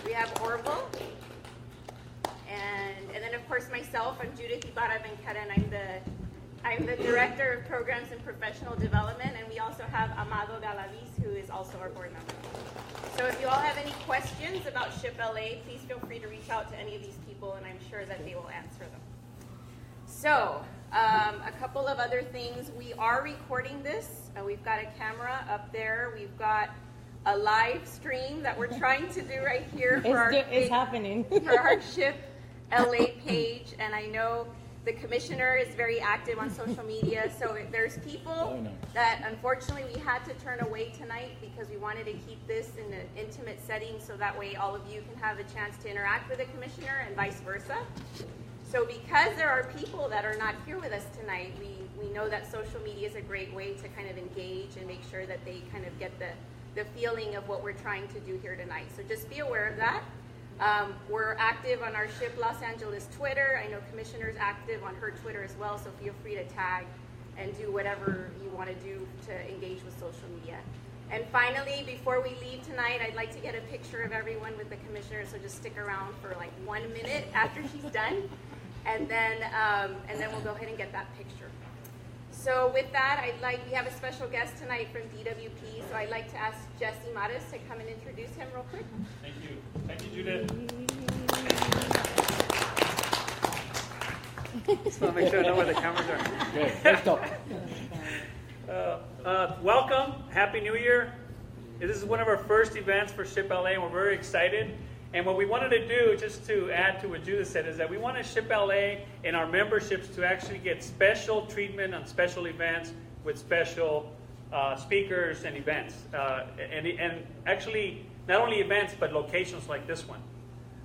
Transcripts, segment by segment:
We have Orville. And then, of course, myself. I'm Judith Ibarra-Bencada, and I'm the Director of Programs and Professional Development. And we also have Amado Galaviz, who is also our board member. So if you all have any questions about SHPE LA, please feel free to reach out to any of these people, and I'm sure that they will answer them. So, a couple of other things. We are recording this. We've got a camera up there. We've got a live stream that we're trying to do right here for it's happening. For our SHPE LA page. And I know the commissioner is very active on social media. So there's people that unfortunately we had to turn away tonight because we wanted to keep this in an intimate setting so that way all of you can have a chance to interact with the commissioner and vice versa. So because there are people that are not here with us tonight, we know that social media is a great way to kind of engage and make sure that they kind of get the feeling of what we're trying to do here tonight. So just be aware of that. We're active on our SHPE Los Angeles Twitter. I know Commissioner's active on her Twitter as well, so feel free to tag and do whatever you want to do to engage with social media. And finally, before we leave tonight, I'd like to get a picture of everyone with the Commissioner, so just stick around for like 1 minute after she's done, and then we'll go ahead and get that picture. So with that, we have a special guest tonight from DWP, so I'd like to ask Jesse Mattis to come and introduce him real quick. Thank you. Thank you, Judith. Just want to make sure I know where the cameras are. Okay, first up. Welcome. Happy New Year. This is one of our first events for SHPE LA, and we're very excited. And what we wanted to do, just to add to what Judith said, is that we want SHPE LA and our memberships to actually get special treatment on special events with special speakers and events. And actually, not only events, but locations like this one.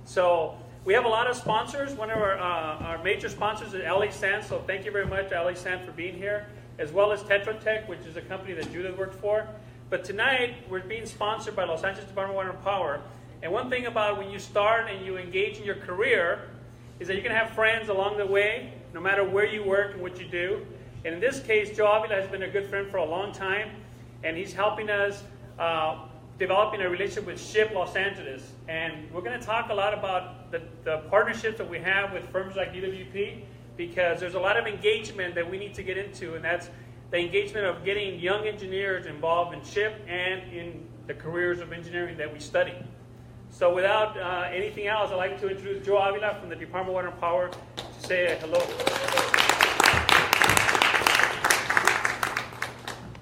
So we have a lot of sponsors. One of our major sponsors is LA Sand, so thank you very much, LA Sand, for being here, as well as Tetra Tech, which is a company that Judith worked for. But tonight, we're being sponsored by Los Angeles Department of Water and Power. And one thing about when you start and you engage in your career is that you're going to have friends along the way, no matter where you work and what you do. And in this case, Joe Avila has been a good friend for a long time, and he's helping us developing a relationship with SHPE Los Angeles. And we're going to talk a lot about the partnerships that we have with firms like DWP, because there's a lot of engagement that we need to get into, and that's the engagement of getting young engineers involved in SHPE and in the careers of engineering that we study. So without anything else, I'd like to introduce Joe Avila from the Department of Water and Power to say hello.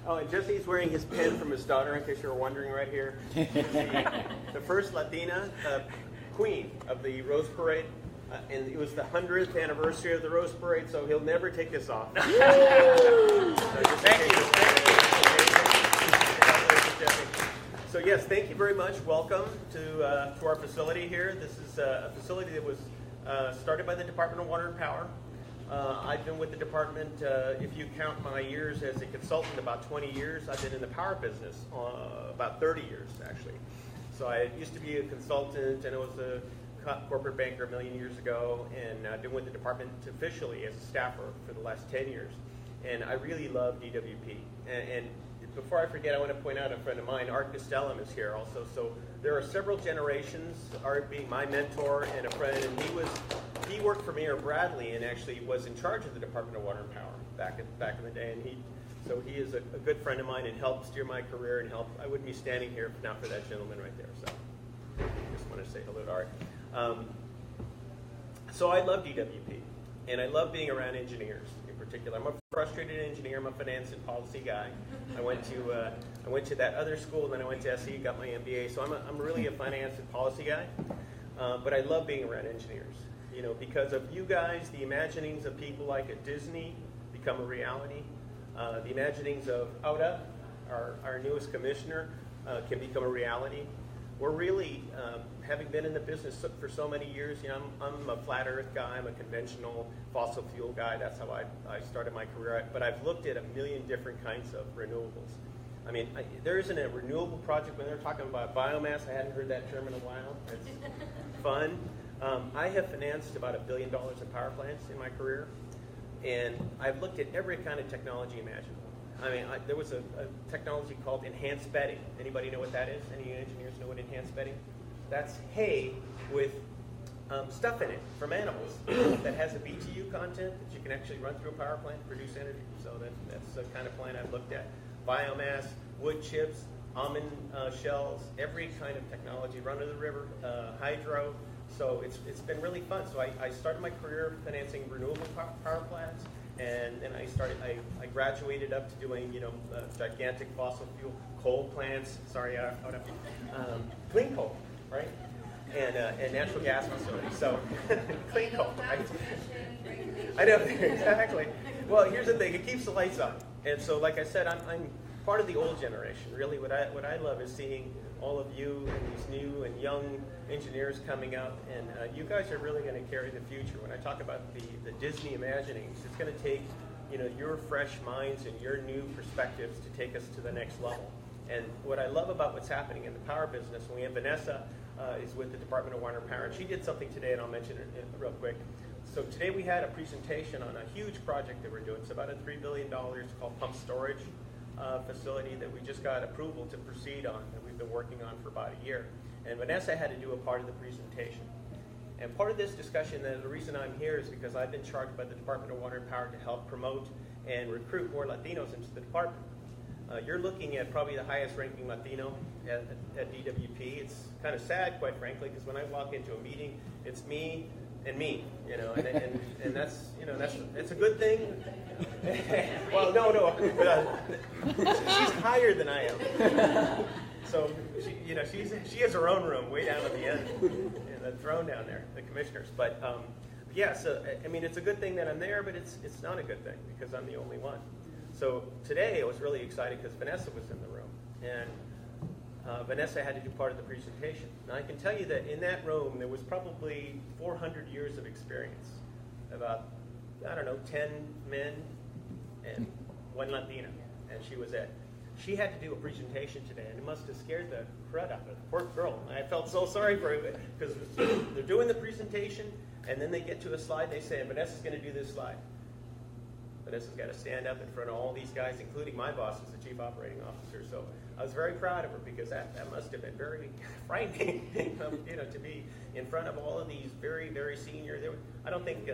Oh, and Jesse's wearing his pin from his daughter, in case you were wondering right here. The first Latina queen of the Rose Parade. And it was the 100th anniversary of the Rose Parade, so he'll never take this off. Thank you. So yes, thank you very much. Welcome to our facility here. This is a facility that was started by the Department of Water and Power. I've been with the department, if you count my years as a consultant, about 20 years. I've been in the power business about 30 years, actually. So I used to be a consultant, and I was a corporate banker a million years ago, and I've been with the department officially as a staffer for the last 10 years. And I really love DWP. And before I forget, I want to point out a friend of mine, Art Castellum, is here also. So there are several generations, Art being my mentor and a friend, and he worked for Mayor Bradley and actually was in charge of the Department of Water and Power back in the day. And so he is a good friend of mine and helped steer my career and I wouldn't be standing here if not for that gentleman right there. So just want to say hello to Art. So I love DWP, and I love being around engineers in particular. I'm a frustrated engineer. I'm a finance and policy guy. I went to that other school, and then I went to SE, got my MBA. So I'm really a finance and policy guy, but I love being around engineers. You know, because of you guys, the imaginings of people like at Disney become a reality. The imaginings of Aura, our newest commissioner, can become a reality. We're really, having been in the business for so many years, you know, I'm a flat earth guy, I'm a conventional fossil fuel guy. That's how I started my career. But I've looked at a million different kinds of renewables. I mean, there isn't a renewable project when they're talking about biomass. I hadn't heard that term in a while. It's fun. I have financed about $1 billion in power plants in my career, and I've looked at every kind of technology imaginable. I mean, there was a technology called enhanced bedding. Anybody know what that is? Any engineers know what enhanced bedding? That's hay with stuff in it from animals that has a BTU content that you can actually run through a power plant to produce energy. So that's the kind of plant I've looked at. Biomass, wood chips, almond shells, every kind of technology, run to the river, hydro. So it's been really fun. So I started my career financing renewable power plants, and then I graduated up to doing gigantic fossil fuel coal plants. Sorry, clean coal, right? And natural gas facilities. So clean coal, right? I know, exactly. Well, here's the thing, it keeps the lights on. And so like I said, I'm part of the old generation. Really what I love is seeing all of you and these new and young engineers coming up, and you guys are really going to carry the future. When I talk about the Disney imaginings, it's going to take your fresh minds and your new perspectives to take us to the next level. And what I love about what's happening in the power business, when we have Vanessa is with the Department of Water and Power, and she did something today, and I'll mention it real quick. So today we had a presentation on a huge project that we're doing. It's about a $3 billion. It's called pump storage facility that we just got approval to proceed on, that we've been working on for about a year. And Vanessa had to do a part of the presentation. And part of this discussion, and the reason I'm here, is because I've been charged by the Department of Water and Power to help promote and recruit more Latinos into the department. You're looking at probably the highest ranking Latino at DWP. It's kind of sad, quite frankly, because when I walk into a meeting, it's me and me, and that's it's a good thing. Well, no, she's higher than I am. So she has her own room way down at the end, in the throne down there, the commissioners. But yeah, so I mean, it's a good thing that I'm there, but it's not a good thing because I'm the only one. So today I was really excited because Vanessa was in the room, and Vanessa had to do part of the presentation. Now I can tell you that in that room there was probably 400 years of experience, about, I don't know, 10 men and 1 Latina, and she was it. She had to do a presentation today, and it must have scared the crud out of her. Poor girl. I felt so sorry for her because they're doing the presentation, and then they get to a slide, they say, Vanessa's going to do this slide. Vanessa's got to stand up in front of all these guys, including my boss as the chief operating officer. So I was very proud of her because that must have been very frightening, to be in front of all of these very, very senior. I don't think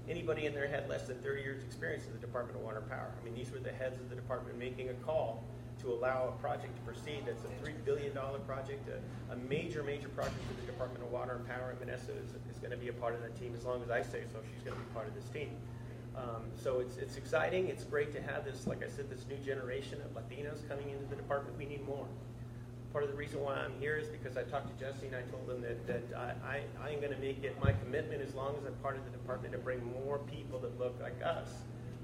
anybody in there had less than 30 years experience in the Department of Water and Power. I mean, these were the heads of the department making a call to allow a project to proceed. That's a $3 billion project, a major, major project for the Department of Water and Power, and Vanessa is going to be a part of that team as long as I say so. She's going to be part of this team. So it's exciting. It's great to have this, like I said, this new generation of Latinos coming into the department. We need more. Part of the reason why I'm here is because I talked to Jesse and I told him that I'm going to make it my commitment as long as I'm part of the department to bring more people that look like us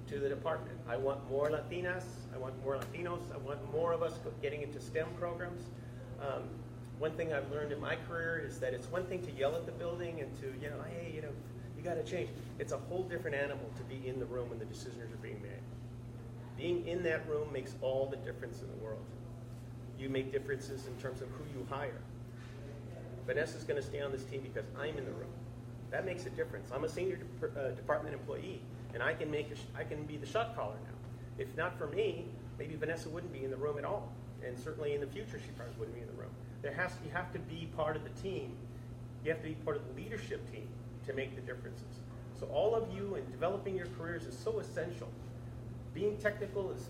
to the department. I want more Latinas. I want more Latinos. I want more of us getting into STEM programs. One thing I've learned in my career is that it's one thing to yell at the building and to, hey, you got to change. It's a whole different animal to be in the room when the decisions are being made. Being in that room makes all the difference in the world. You make differences in terms of who you hire. Vanessa's going to stay on this team because I'm in the room. That makes a difference. I'm a senior department employee, and I can be the shot caller now. If not for me, maybe Vanessa wouldn't be in the room at all, and certainly in the future she probably wouldn't be in the room. You have to be part of the team. You have to be part of the leadership team to make the differences. So all of you in developing your careers is so essential. Being technical is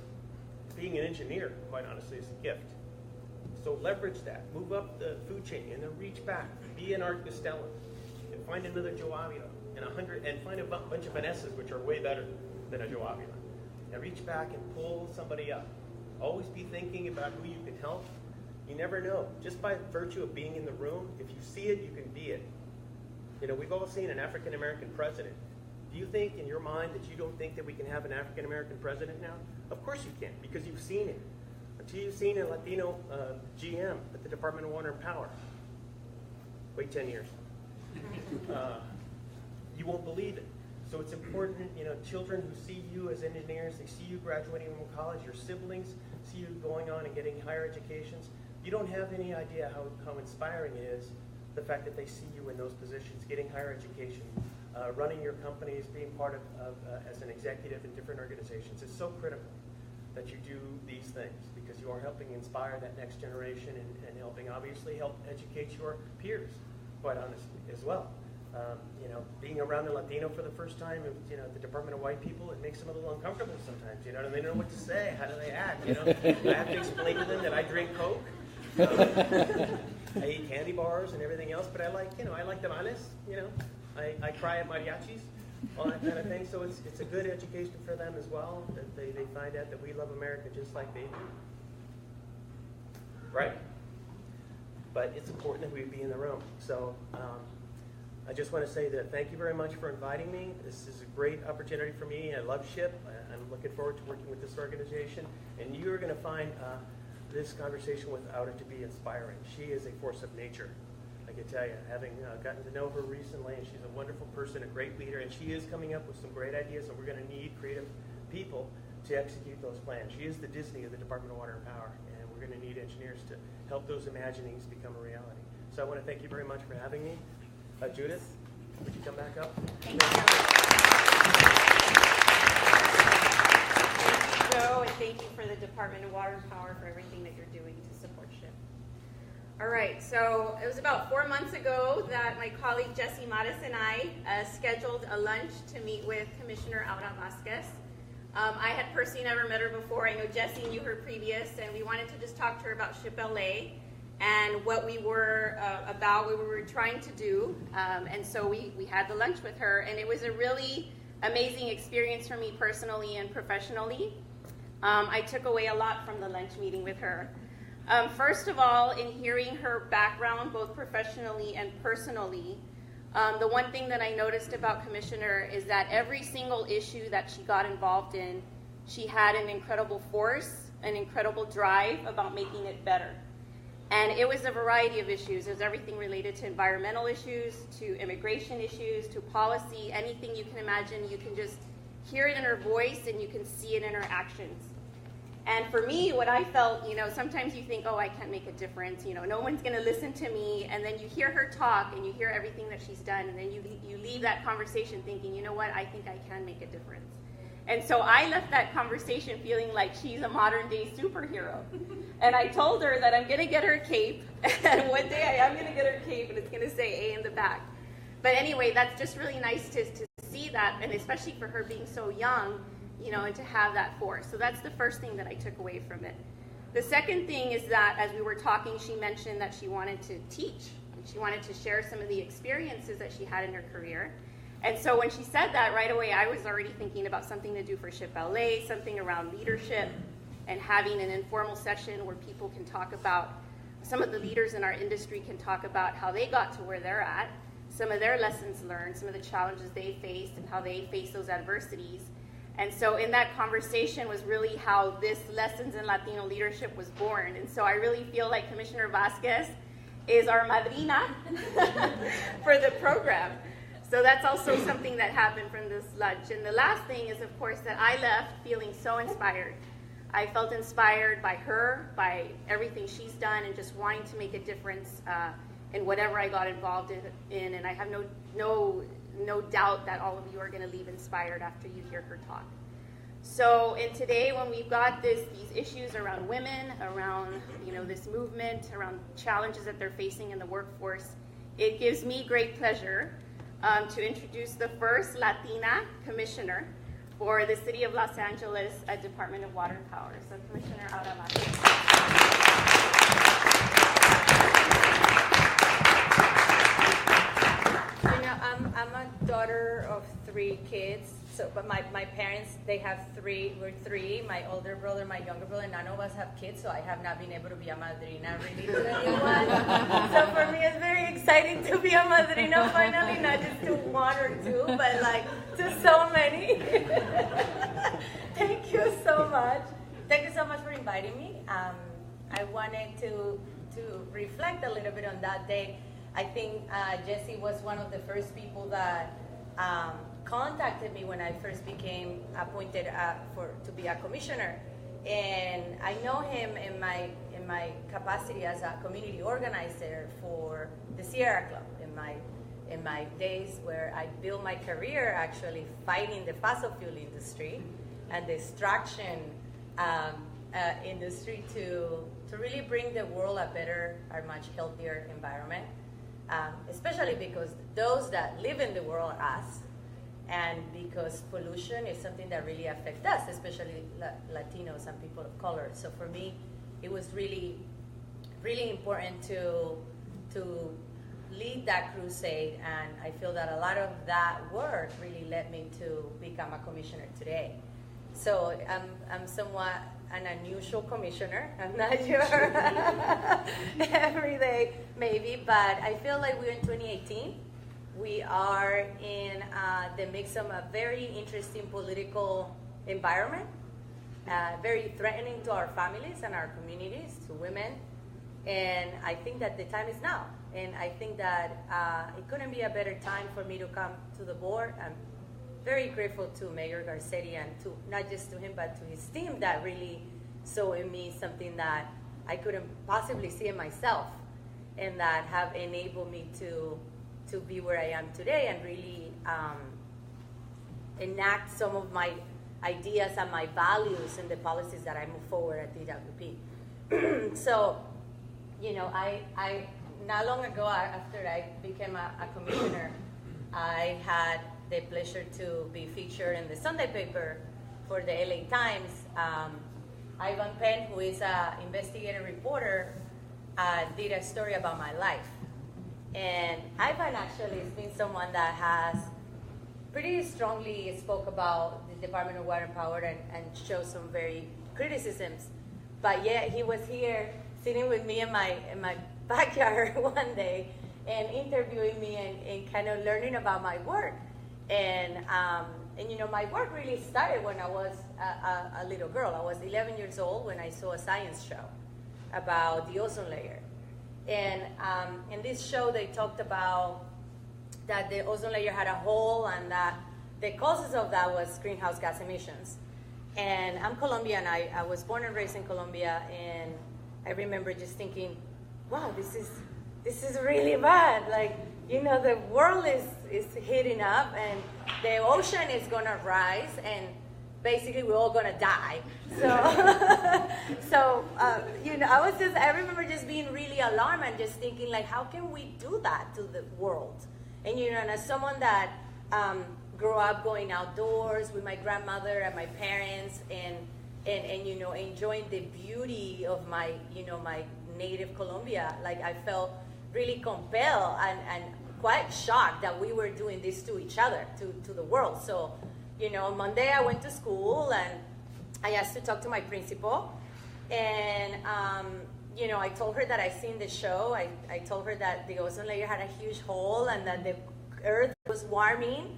being an engineer, quite honestly, is a gift. So leverage that. Move up the food chain and then reach back. Be an Art Costello and find another Joe Avila and find a bunch of Vanessas, which are way better than a Joe Avila. And reach back and pull somebody up. Always be thinking about who you can help. You never know. Just by virtue of being in the room, if you see it, you can be it. We've all seen an African-American president. Do you think in your mind that you don't think that we can have an African-American president now? Of course you can, because you've seen it. Until you've seen a Latino GM at the Department of Water and Power. Wait 10 years. You won't believe it. So it's important, children who see you as engineers, they see you graduating from college, your siblings see you going on and getting higher educations. You don't have any idea how inspiring it is, the fact that they see you in those positions, getting higher education, running your companies, being part of as an executive in different organizations. It's so critical. that you do these things, because you are helping inspire that next generation and helping obviously help educate your peers, quite honestly, as well. Being around a Latino for the first time, at the Department of White People, it makes them a little uncomfortable sometimes, and they don't know what to say. How do they act, I have to explain to them that I drink Coke, I eat candy bars and everything else, but I like tamales, I cry at mariachis, all that kind of thing. So it's a good education for them as well, that they find out that we love America just like they do. Right? But it's important that we be in the room. So I just want to say that thank you very much for inviting me. This is a great opportunity for me. I love SHPE. I'm looking forward to working with this organization. And you're going to find this conversation with Aura to be inspiring. She is a force of nature, I can tell you, having gotten to know her recently, and she's a wonderful person, a great leader, and she is coming up with some great ideas, and we're going to need creative people to execute those plans. She is the Disney of the Department of Water and Power, and we're going to need engineers to help those imaginings become a reality. So I want to thank you very much for having me. Judith, would you come back up? Thank you. Thank you, Joe, and thank you for the Department of Water and Power for everything that you're doing to support SHPE. All right, so it was about 4 months ago that my colleague Jesse Mattis and I scheduled a lunch to meet with Commissioner Aura Vasquez. I had personally never met her before. I know Jesse knew her previous, and we wanted to just talk to her about SHPE LA and what we were about, what we were trying to do. And so we had the lunch with her, and it was a really amazing experience for me personally and professionally. I took away a lot from the lunch meeting with her. First of all, in hearing her background, both professionally and personally, the one thing that I noticed about Commissioner is that every single issue that she got involved in, she had an incredible force, an incredible drive about making it better. And it was a variety of issues. There's everything related to environmental issues, to immigration issues, to policy, anything you can imagine. You can just hear it in her voice and you can see it in her actions. And for me, what I felt, sometimes you think, oh, I can't make a difference. No one's going to listen to me. And then you hear her talk and you hear everything that she's done. And then you leave that conversation thinking, you know what, I think I can make a difference. And so I left that conversation feeling like she's a modern-day superhero. And I told her that I'm going to get her a cape, and one day I am going to get her a cape, and it's going to say A in the back. But anyway, that's just really nice to see that, and especially for her being so young, and to have that force. So that's the first thing that I took away from it. The second thing is that as we were talking, she mentioned that she wanted to teach. She wanted to share some of the experiences that she had in her career. And so when she said that, right away, I was already thinking about something to do for SHPE LA, something around leadership, and having an informal session where people can talk about, some of the leaders in our industry can talk about how they got to where they're at, some of their lessons learned, some of the challenges they faced, and how they face those adversities. And so in that conversation was really how this Lessons in Latino Leadership was born. And so I really feel like Commissioner Vasquez is our madrina for the program. So that's also something that happened from this lunch. And the last thing is, of course, that I left feeling so inspired. I felt inspired by her, by everything she's done, and just wanting to make a difference in whatever I got involved in. And I have no doubt that all of you are going to leave inspired after you hear her talk. So, and today when we've got these issues around women, around this movement, around challenges that they're facing in the workforce, it gives me great pleasure to introduce the first Latina commissioner for the City of Los Angeles Department of Water and Power. So Commissioner Aura Vasquez. I'm a daughter of 3 kids. But my parents, they have we're 3, my older brother, my younger brother, none of us have kids, so I have not been able to be a madrina really to anyone. So for me, it's very exciting to be a madrina finally, not just to 1 or 2, but like to so many. Thank you so much. Thank you so much for inviting me. I wanted to reflect a little bit on that day. I think Jesse was one of the first people that contacted me when I first became appointed to be a commissioner, and I know him in my capacity as a community organizer for the Sierra Club in my days where I built my career actually fighting the fossil fuel industry and the extraction industry to really bring the world a better, a much healthier environment, especially because those that live in the world are us, and because pollution is something that really affects us, especially Latinos and people of color. So for me, it was really, really important to lead that crusade, and I feel that a lot of that work really led me to become a commissioner today. So I'm somewhat an unusual commissioner. I'm not sure every day maybe, but I feel like we're in 2018. We are in the mix of a very interesting political environment, very threatening to our families and our communities, to women, and I think that the time is now. And I think that it couldn't be a better time for me to come to the board. I'm very grateful to Mayor Garcetti, and to not just to him, but to his team that really saw in me something that I couldn't possibly see in myself, and that have enabled me to be where I am today and really enact some of my ideas and my values and the policies that I move forward at DWP. So, you know, I not long ago, after I became a commissioner, I had the pleasure to be featured in the Sunday paper for the LA Times. Ivan Penn, who is an investigative reporter, did a story about my life. And Ivan actually has been someone that has pretty strongly spoke about the Department of Water and Power and showed some very criticisms. But yet he was here sitting with me in my backyard one day and interviewing me and kind of learning about my work. And you know, my work really started when I was a little girl. I was 11 years old when I saw a science show about the ozone layer. And in this show, they talked about that the ozone layer had a hole, and that the causes of that was greenhouse gas emissions. And I'm Colombian. I was born and raised in Colombia, and I remember just thinking, wow, this is really bad. Like, you know, the world is heating up, and the ocean is gonna rise, and basically we're all gonna die. So, you know, I remember just being really alarmed and just thinking, like, how can we do that to the world? And, you know, and as someone that grew up going outdoors with my grandmother and my parents, and you know, enjoying the beauty of my, you know, my native Colombia, like, I felt really compelled and quite shocked that we were doing this to each other, to the world. So, you know, Monday I went to school and I asked to talk to my principal, and you know, I told her that I seen the show. I told her that the ozone layer had a huge hole, and that the earth was warming,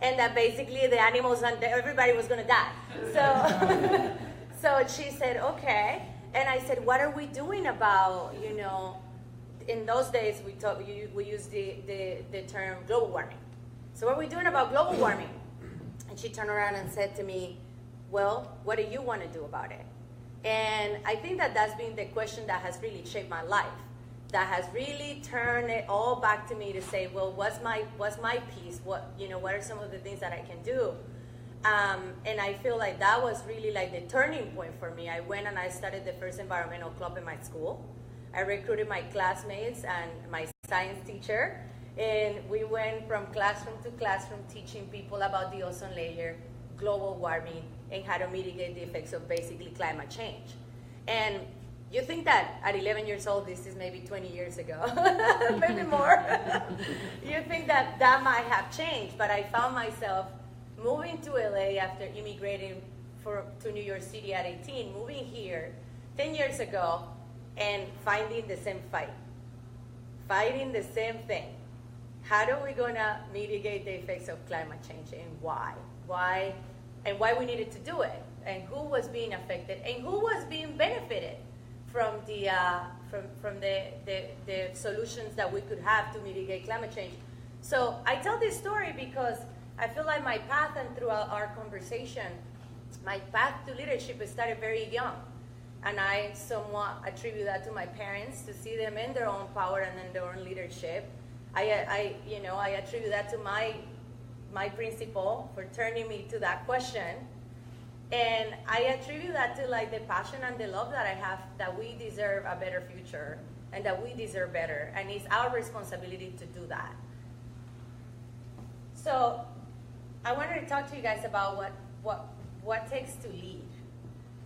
and that basically the animals and everybody was gonna die. So, so she said, okay. And I said, what are we doing about, you know, in those days we used the term global warming. So what are we doing about global warming? And she turned around and said to me, well, what do you want to do about it? And I think that that's been the question that has really shaped my life, that has really turned it all back to me to say, well, what's my piece? What, you know, what are some of the things that I can do? And I feel like that was really like the turning point for me. I went and I started the first environmental club in my school. I recruited my classmates and my science teacher, and we went from classroom to classroom teaching people about the ozone layer, global warming, and how to mitigate the effects of basically climate change. And you think that at 11 years old, this is maybe 20 years ago, maybe more. You think that that might have changed, but I found myself moving to LA after immigrating to New York City at 18, moving here 10 years ago, and finding the same fight, fighting the same thing. How are we gonna mitigate the effects of climate change, and why? And why we needed to do it, and who was being affected, and who was being benefited from the solutions that we could have to mitigate climate change. So I tell this story because I feel like my path, and throughout our conversation, my path to leadership started very young. And I somewhat attribute that to my parents, to see them in their own power and in their own leadership. I attribute that to my principal for turning me to that question. And I attribute that to like the passion and the love that I have, that we deserve a better future and that we deserve better. And it's our responsibility to do that. So I wanted to talk to you guys about what takes to lead.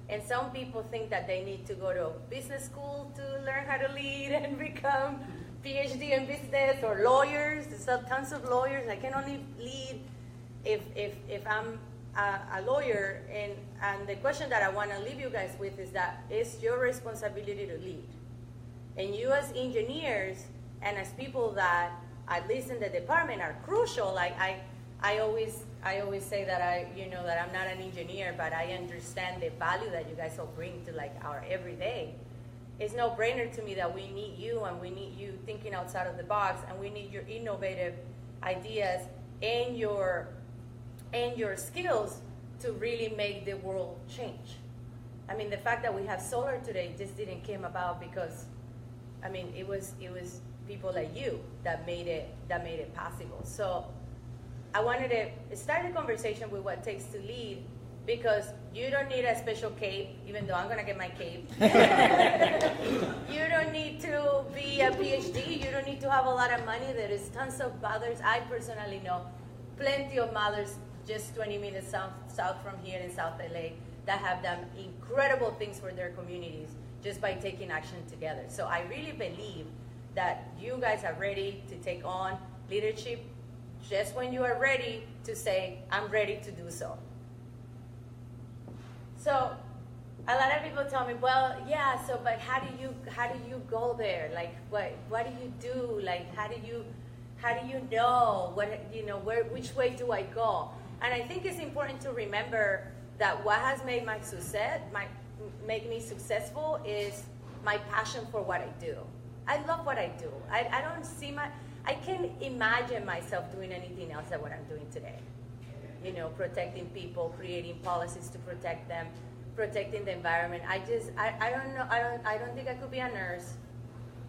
And some people think that they need to go to business school to learn how to lead and become PhD in business, or lawyers. There's tons of lawyers. I can only lead if I'm a lawyer. And the question that I want to leave you guys with is that it's your responsibility to lead. And you as engineers and as people that, at least in the department, are crucial. Like I always say that that I'm not an engineer, but I understand the value that you guys all bring to like our everyday. It's no brainer to me that we need you, and we need you thinking outside of the box, and we need your innovative ideas and your skills to really make the world change. I mean, the fact that we have solar today just didn't came about because, I mean, it was people like you that made it possible. So I wanted to start the conversation with what it takes to lead, because you don't need a special cape, even though I'm gonna get my cape. You don't need to be a PhD. You don't need to have a lot of money. There is tons of mothers. I personally know plenty of mothers just 20 minutes south from here in South LA that have done incredible things for their communities just by taking action together. So I really believe that you guys are ready to take on leadership just when you are ready to say, I'm ready to do so. So a lot of people tell me, well, yeah, so but how do you go there? Like what do you do? Like how do you know which way do I go? And I think it's important to remember that what has made make me successful is my passion for what I do. I love what I do. I can't imagine myself doing anything else than what I'm doing today. Protecting people, creating policies to protect them, protecting the environment. I don't know. I don't think I could be a nurse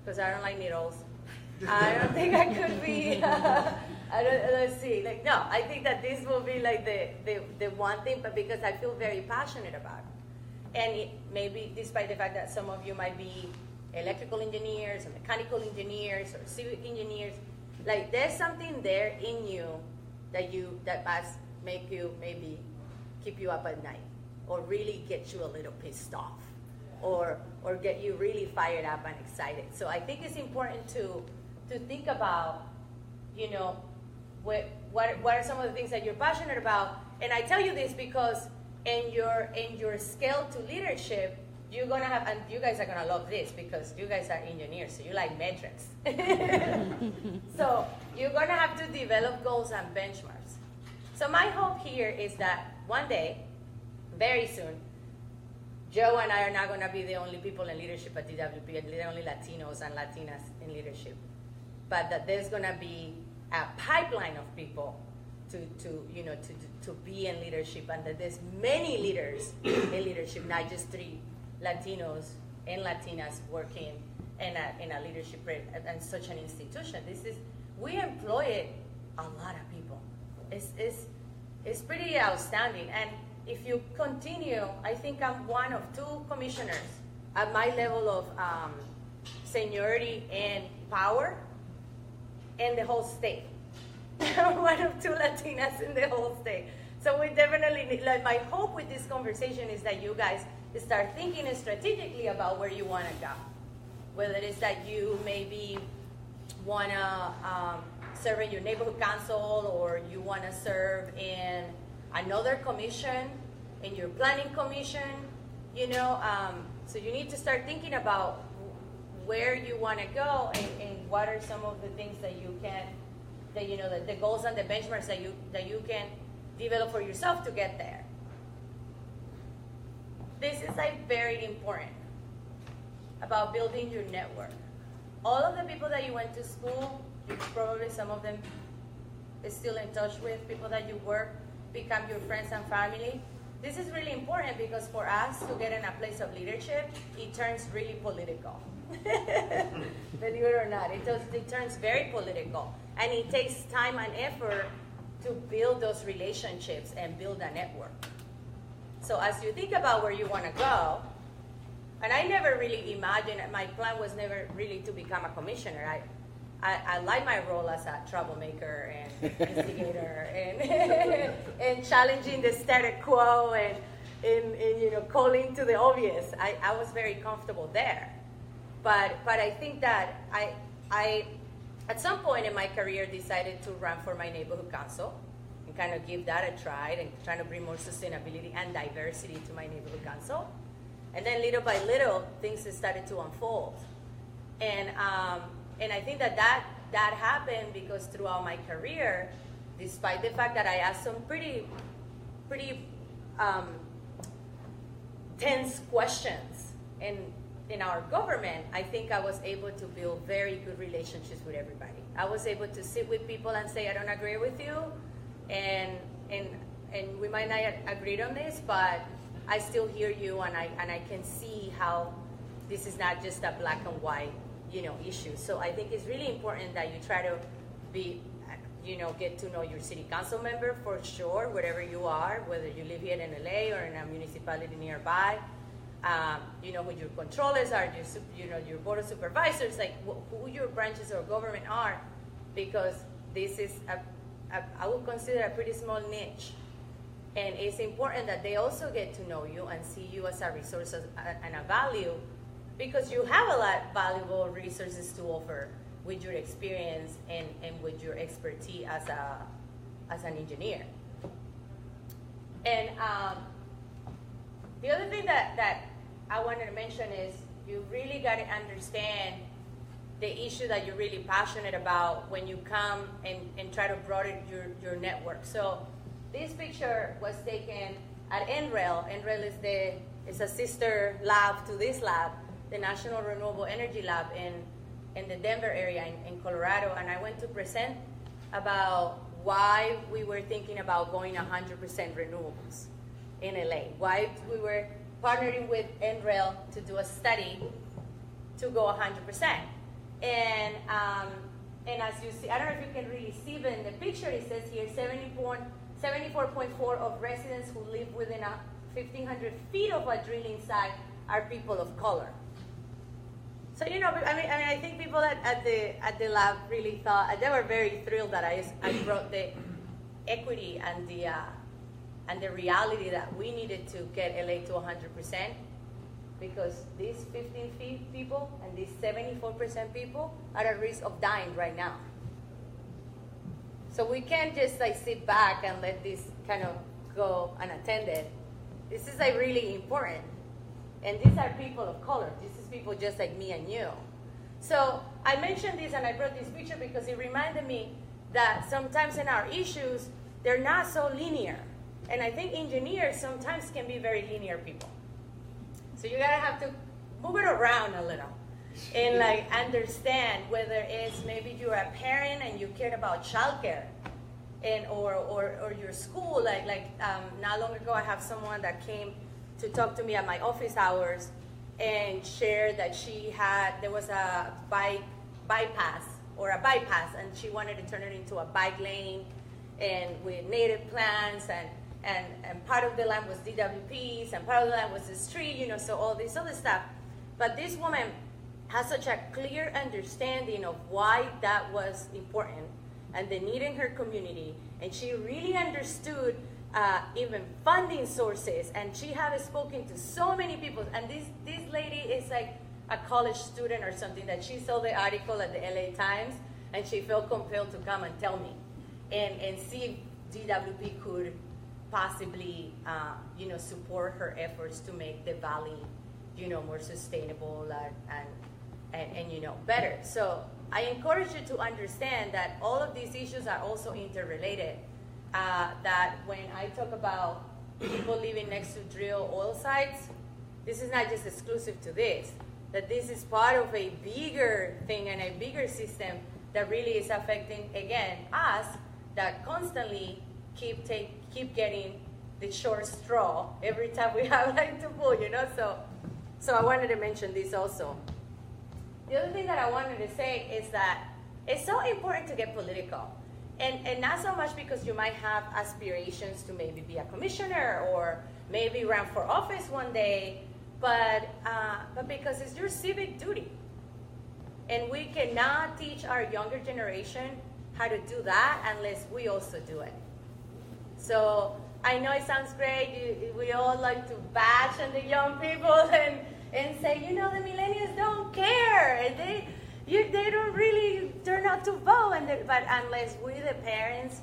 because I don't like needles. I don't think I could be. Let's see. Like, no, I think that this will be like the one thing, but because I feel very passionate about it. And maybe despite the fact that some of you might be electrical engineers or mechanical engineers or civil engineers, like there's something there in you that must make you maybe keep you up at night, or really get you a little pissed off, or get you really fired up and excited. So I think it's important to think about, what are some of the things that you're passionate about. And I tell you this because in your scale to leadership, you're gonna have, and you guys are gonna love this because you guys are engineers, so you like metrics. So you're gonna have to develop goals and benchmarks. So my hope here is that one day, very soon, Joe and I are not gonna be the only people in leadership at DWP, and the only Latinos and Latinas in leadership, but that there's gonna be a pipeline of people to be in leadership, and that there's many leaders in leadership, not just 3 Latinos and Latinas working in a leadership and such an institution. We employ a lot of people. It's pretty outstanding. And if you continue, I think I'm one of 2 commissioners at my level of seniority and power in the whole state. I'm one of 2 Latinas in the whole state. So we definitely need, like, my hope with this conversation is that you guys start thinking strategically about where you want to go. Whether it's that you maybe want to serve in your neighborhood council, or you want to serve in another commission, in your planning commission, so you need to start thinking about where you want to go, and what are some of the things that you can, the goals and the benchmarks that you can develop for yourself to get there. This is like very important about building your network. All of the people that you went to school, probably some of them is still in touch with, people that you work, become your friends and family. This is really important because for us to get in a place of leadership, it turns really political. Believe it or not, it turns very political. And it takes time and effort to build those relationships and build a network. So as you think about where you want to go, and I never really imagined, my plan was never really to become a commissioner. I like my role as a troublemaker and instigator and challenging the status quo and calling to the obvious. I was very comfortable there. But I think that I at some point in my career decided to run for my neighborhood council and kind of give that a try and trying to bring more sustainability and diversity to my neighborhood council. And then little by little, things started to unfold. And I think that happened because throughout my career, despite the fact that I asked some pretty tense questions in our government, I think I was able to build very good relationships with everybody. I was able to sit with people and say, I don't agree with you, and we might not agree on this, but I still hear you, and I can see how this is not just a black and white, issue. So I think it's really important that you try to be, get to know your city council member for sure, wherever you are, whether you live here in LA or in a municipality nearby. Who your controllers are, your board of supervisors, like who your branches of government are, because this is I would consider a pretty small niche. And it's important that they also get to know you and see you as a resource and a value, because you have a lot of valuable resources to offer with your experience and with your expertise as an engineer. And the other thing that I wanted to mention is you really got to understand the issue that you're really passionate about when you come and try to broaden your network. So this picture was taken at NREL. NREL is a sister lab to this lab, the National Renewable Energy Lab in the Denver area in Colorado. And I went to present about why we were thinking about going 100% renewables in LA, why we were partnering with NREL to do a study to go 100%. And as you see, I don't know if you can really see, but in the picture it says here 74.4% of residents who live within 1,500 feet of a drilling site are people of color. So I think people at the lab really thought, they were very thrilled that I brought the equity and the reality that we needed to get LA to 100%, because these 15 people and these 74% people are at risk of dying right now. So we can't just sit back and let this kind of go unattended. This is really important. And these are people of color. This is people just like me and you. So I mentioned this and I brought this picture because it reminded me that sometimes in our issues, they're not so linear. And I think engineers sometimes can be very linear people. So you gotta have to move it around a little and understand whether it's maybe you're a parent and you care about childcare or your school. Not long ago, I have someone that came to talk to me at my office hours and shared that there was a bypass and she wanted to turn it into a bike lane and with native plants and part of the land was DWPs and part of the land was the street, so all this other stuff. But this woman has such a clear understanding of why that was important and the need in her community, and she really understood even funding sources, and she had spoken to so many people, and this lady is like a college student or something, that she saw the article at the LA Times and she felt compelled to come and tell me and see if DWP could possibly support her efforts to make the valley more sustainable and better. So I encourage you to understand that all of these issues are also interrelated. That when I talk about people living next to drill oil sites, this is not just exclusive to this, that this is part of a bigger thing and a bigger system that really is affecting, again, us, that constantly keep getting the short straw every time we have to pull, So I wanted to mention this also. The other thing that I wanted to say is that it's so important to get political. And not so much because you might have aspirations to maybe be a commissioner or maybe run for office one day, but because it's your civic duty. And we cannot teach our younger generation how to do that unless we also do it. So I know it sounds great. We all like to bash on the young people and say, you know, the millennials don't care. They don't really turn out to vote. But unless we, the parents,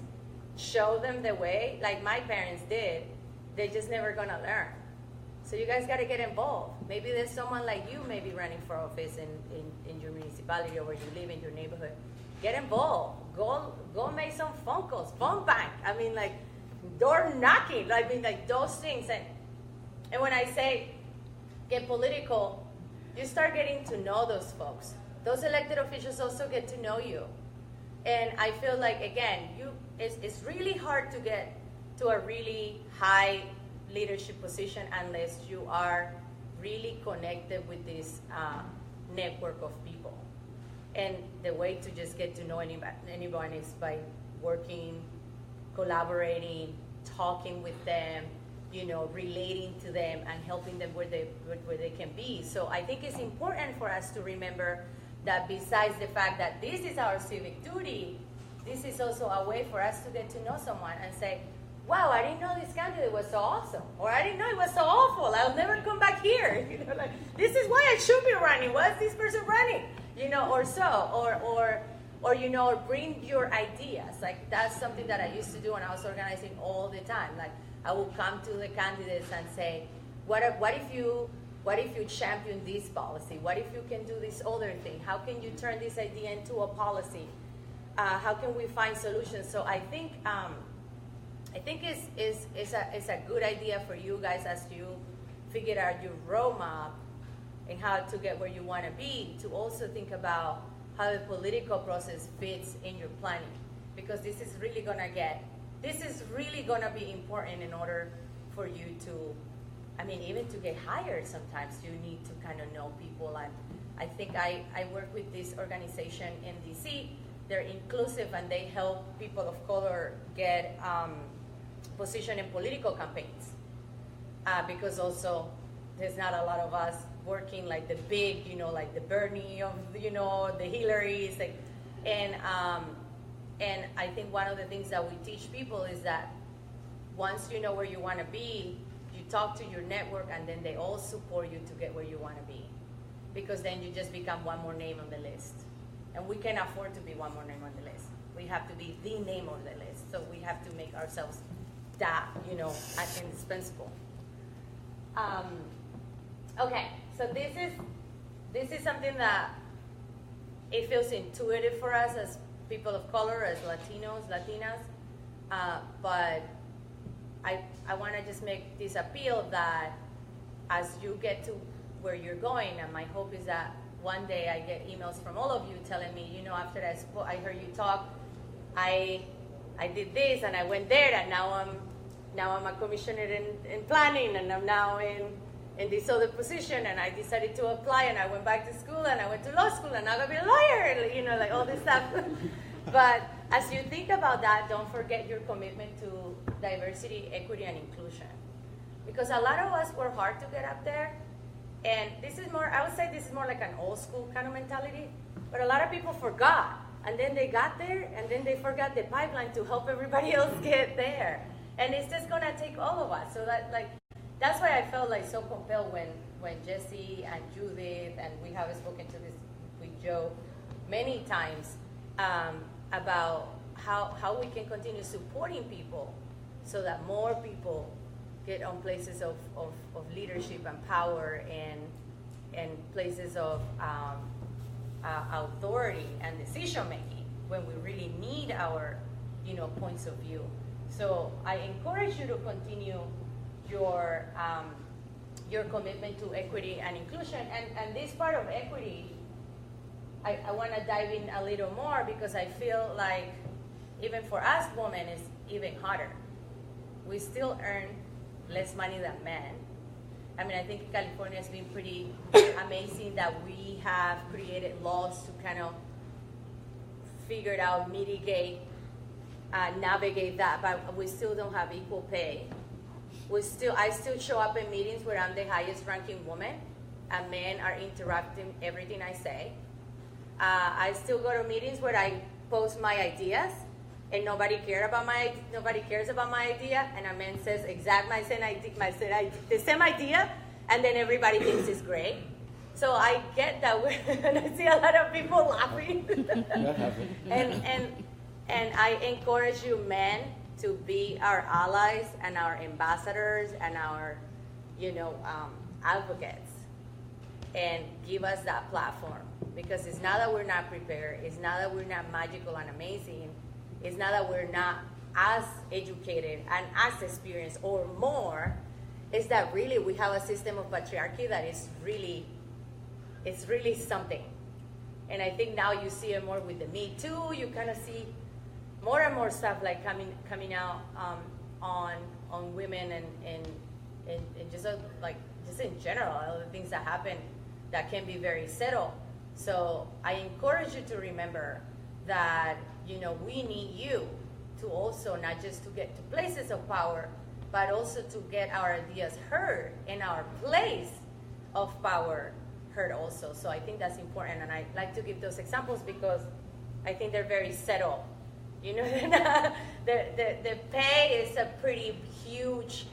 show them the way, like my parents did, they're just never going to learn. So you guys got to get involved. Maybe there's someone like you maybe running for office in your municipality or where you live in your neighborhood. Get involved. Go make some phone calls. Phone bank. I mean, like, door knocking. I mean, like, those things. And when I say get political, you start getting to know those folks. Those elected officials also get to know you. And I feel like, again, it's really hard to get to a really high leadership position unless you are really connected with this network of people. And the way to just get to know anyone is by working, collaborating, talking with them, you know, relating to them and helping them where they can be. So I think it's important for us to remember that besides the fact that this is our civic duty, this is also a way for us to get to know someone and say, wow, I didn't know this candidate was so awesome, or I didn't know it was so awful. I'll never come back here. You know, like, this is why I should be running. Why is this person running? You know, or so, or you know, or bring your ideas. Like, that's something that I used to do when I was organizing all the time. Like, I would come to the candidates and say, what if you champion this policy? What if you can do this other thing? How can you turn this idea into a policy? How can we find solutions? So I think it's a good idea for you guys as you figure out your roadmap and how to get where you want to be, to also think about how the political process fits in your planning, because this is really going to be important in order for you to, I mean, even to get hired. Sometimes you need to kind of know people. And I think I work with this organization in DC. They're inclusive and they help people of color get position in political campaigns, because also there's not a lot of us working like the big, you know, like the Bernie of, you know, the Hillarys, like, and I think one of the things that we teach people is that once you know where you want to be, you talk to your network and then they all support you to get where you want to be, because then you just become one more name on the list, and we can't afford to be one more name on the list. We have to be the name on the list, so we have to make ourselves that, you know, indispensable. Okay, so this is something that it feels intuitive for us as people of color, as Latinos, Latinas, but I want to just make this appeal that as you get to where you're going, and my hope is that one day I get emails from all of you telling me, you know, after I heard you talk, I did this and I went there, and now I'm a commissioner in planning, and I'm now in this other position, and I decided to apply, and I went back to school, and I went to law school, and I'm gonna be a lawyer, you know, like all this stuff. But as you think about that, don't forget your commitment to diversity, equity, and inclusion, because a lot of us were hard to get up there, and this is more, I would say this is more like an old school kind of mentality, but a lot of people forgot, and then they got there, and then they forgot the pipeline to help everybody else get there. And it's just gonna take all of us. So that's why I felt like so compelled when Jesse and Judith, and we have spoken to this with Joe many times, about how we can continue supporting people so that more people get on places of leadership and power and places of authority and decision making when we really need our, you know, points of view. So I encourage you to continue your commitment to equity and inclusion. And this part of equity, I want to dive in a little more, because I feel like even for us women, it's even harder. We still earn less money than men. I mean, I think California has been pretty amazing that we have created laws to kind of figure out, mitigate navigate that, but we still don't have equal pay. I still show up in meetings where I'm the highest ranking woman, and men are interrupting everything I say. I still go to meetings where I post my ideas, and nobody cares about my idea, and a man says the same idea, and then everybody thinks it's great. So I get that, and I see a lot of people laughing. and I encourage you men to be our allies and our ambassadors and our, advocates, and give us that platform. Because it's not that we're not prepared, it's not that we're not magical and amazing, it's not that we're not as educated and as experienced or more, it's that really we have a system of patriarchy that is really, it's really something. And I think now you see it more with the Me Too, you kind of see more and more stuff like coming out on women and just just in general, all the things that happen that can be very subtle. So I encourage you to remember that we need you to also not just to get to places of power, but also to get our ideas heard and our place of power heard also. So I think that's important, and I like to give those examples because I think they're very subtle. The pay is a pretty huge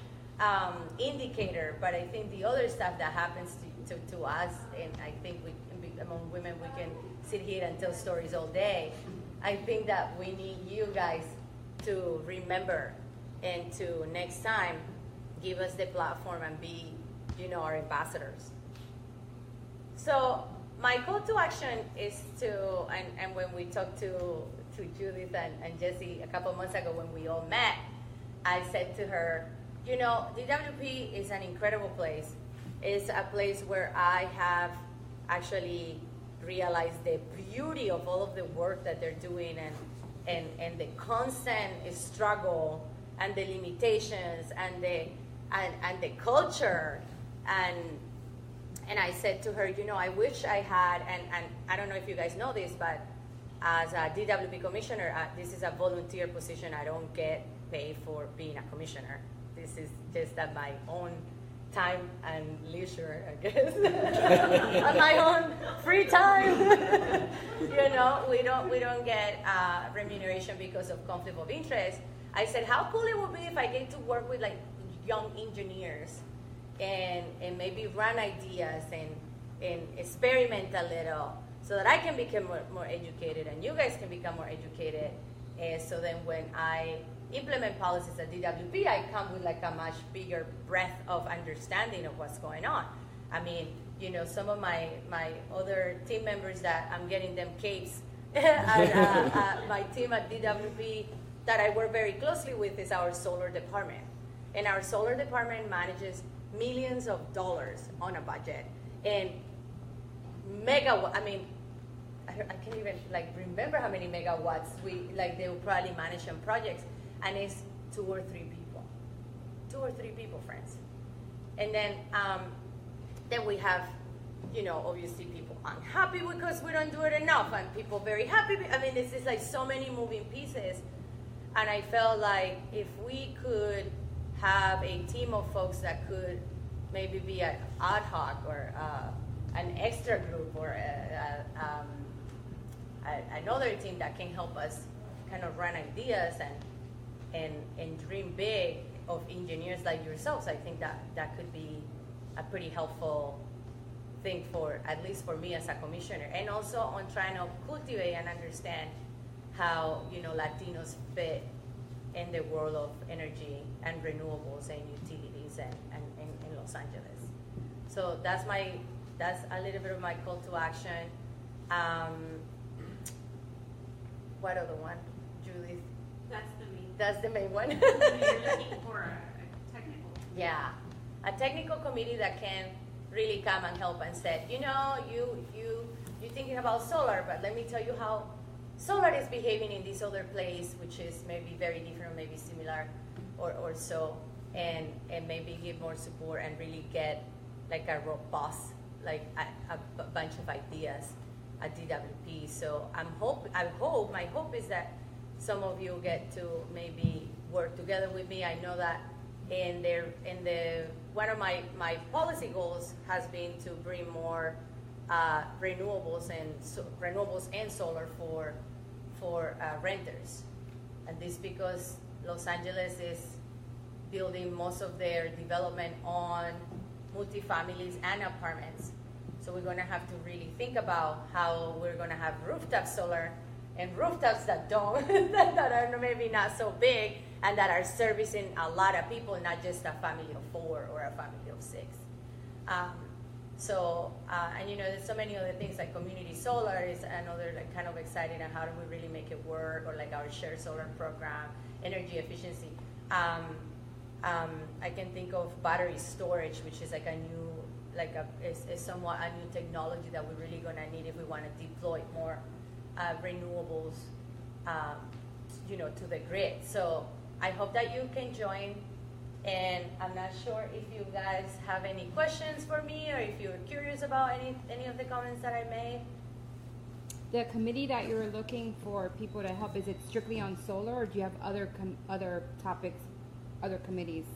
indicator, but I think the other stuff that happens to us, and I think among women we can sit here and tell stories all day. I think that we need you guys to remember and to next time give us the platform and be, our ambassadors. So my call to action is to, and when we talked to Judith and Jesse a couple months ago when we all met, I said to her, DWP is an incredible place. It's a place where I have actually realized the beauty of all of the work that they're doing and the constant struggle and the limitations and the culture. And I said to her, I wish I had, and I don't know if you guys know this, but as a DWP commissioner, this is a volunteer position. I don't get paid for being a commissioner. This is just at my own time and leisure, I guess. On my own free time. We don't get remuneration because of conflict of interest. I said, how cool it would be if I get to work with young engineers and maybe run ideas and experiment a little so that I can become more educated and you guys can become more educated. And so then when I implement policies at DWP, I come with a much bigger breadth of understanding of what's going on. I mean, some of my other team members that I'm getting them capes my team at DWP that I work very closely with is our solar department. And our solar department manages millions of dollars on a budget. And I can't even remember how many megawatts they will probably manage on projects, and it's 2 or 3 people, friends. And then we have, obviously people unhappy because we don't do it enough, and people very happy. I mean, it's just so many moving pieces, and I felt like if we could have a team of folks that could maybe be an ad hoc or an extra group or another team that can help us kind of run ideas and dream big of engineers like yourselves, I think that could be a pretty helpful thing at least for me as a commissioner, and also on trying to cultivate and understand how Latinos fit in the world of energy and renewables and utilities and in Los Angeles. So that's a little bit of my call to action. What other one, Judith? That's the main one. You're looking for a technical. Yeah, a technical committee that can really come and help and say, you're thinking about solar, but let me tell you how solar is behaving in this other place, which is maybe very different, maybe similar, or so, and maybe give more support and really get a robust, a bunch of ideas at DWP. So my hope is that some of you get to maybe work together with me. I know that one of my policy goals has been to bring more renewables and solar for renters, and this because Los Angeles is building most of their development on multifamilies and apartments. So we're going to have to really think about how we're going to have rooftop solar and rooftops that don't, that are maybe not so big and that are servicing a lot of people, not just a family of 4 or a family of 6. And you know, there's so many other things like community solar is another like kind of exciting, and how do we really make it work, or like our shared solar program, energy efficiency. I can think of battery storage, which is like a new, is somewhat a new technology that we're really gonna need if we want to deploy more renewables, you know, to the grid. So I hope that you can join. And I'm not sure if you guys have any questions for me, or if you're curious about any of the comments that I made. The committee that you're looking for people to help, is it strictly on solar, or do you have other topics, other committees?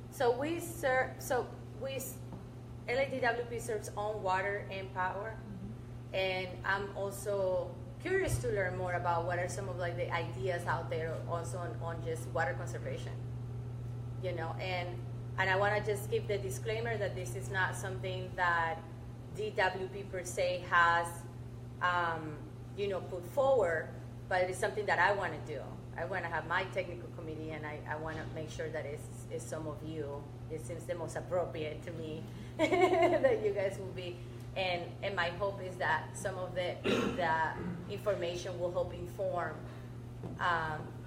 So LADWP serves on water and power, and I'm also curious to learn more about what are some of like the ideas out there also on just water conservation. You know, and I want to just give the disclaimer that this is not something that DWP per se has, you know, put forward, but it's something that I want to do. I want to have my technical committee, and I want to make sure that it's some of you. It seems the most appropriate to me that you guys will be. And my hope is that some of the information will help inform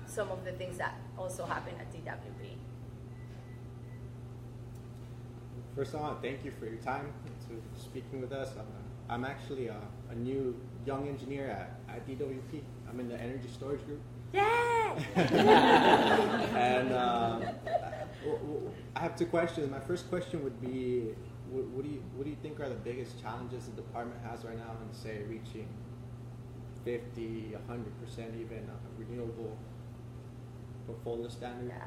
some of the things that also happen at DWP. First of all, thank you for your time to speaking with us. I'm actually a new young engineer at DWP. I'm in the energy storage group. Yay! And I have 2 questions. My first question would be, what do you think are the biggest challenges the department has right now in, say, reaching 50, 100% even renewable portfolio standard? Yeah.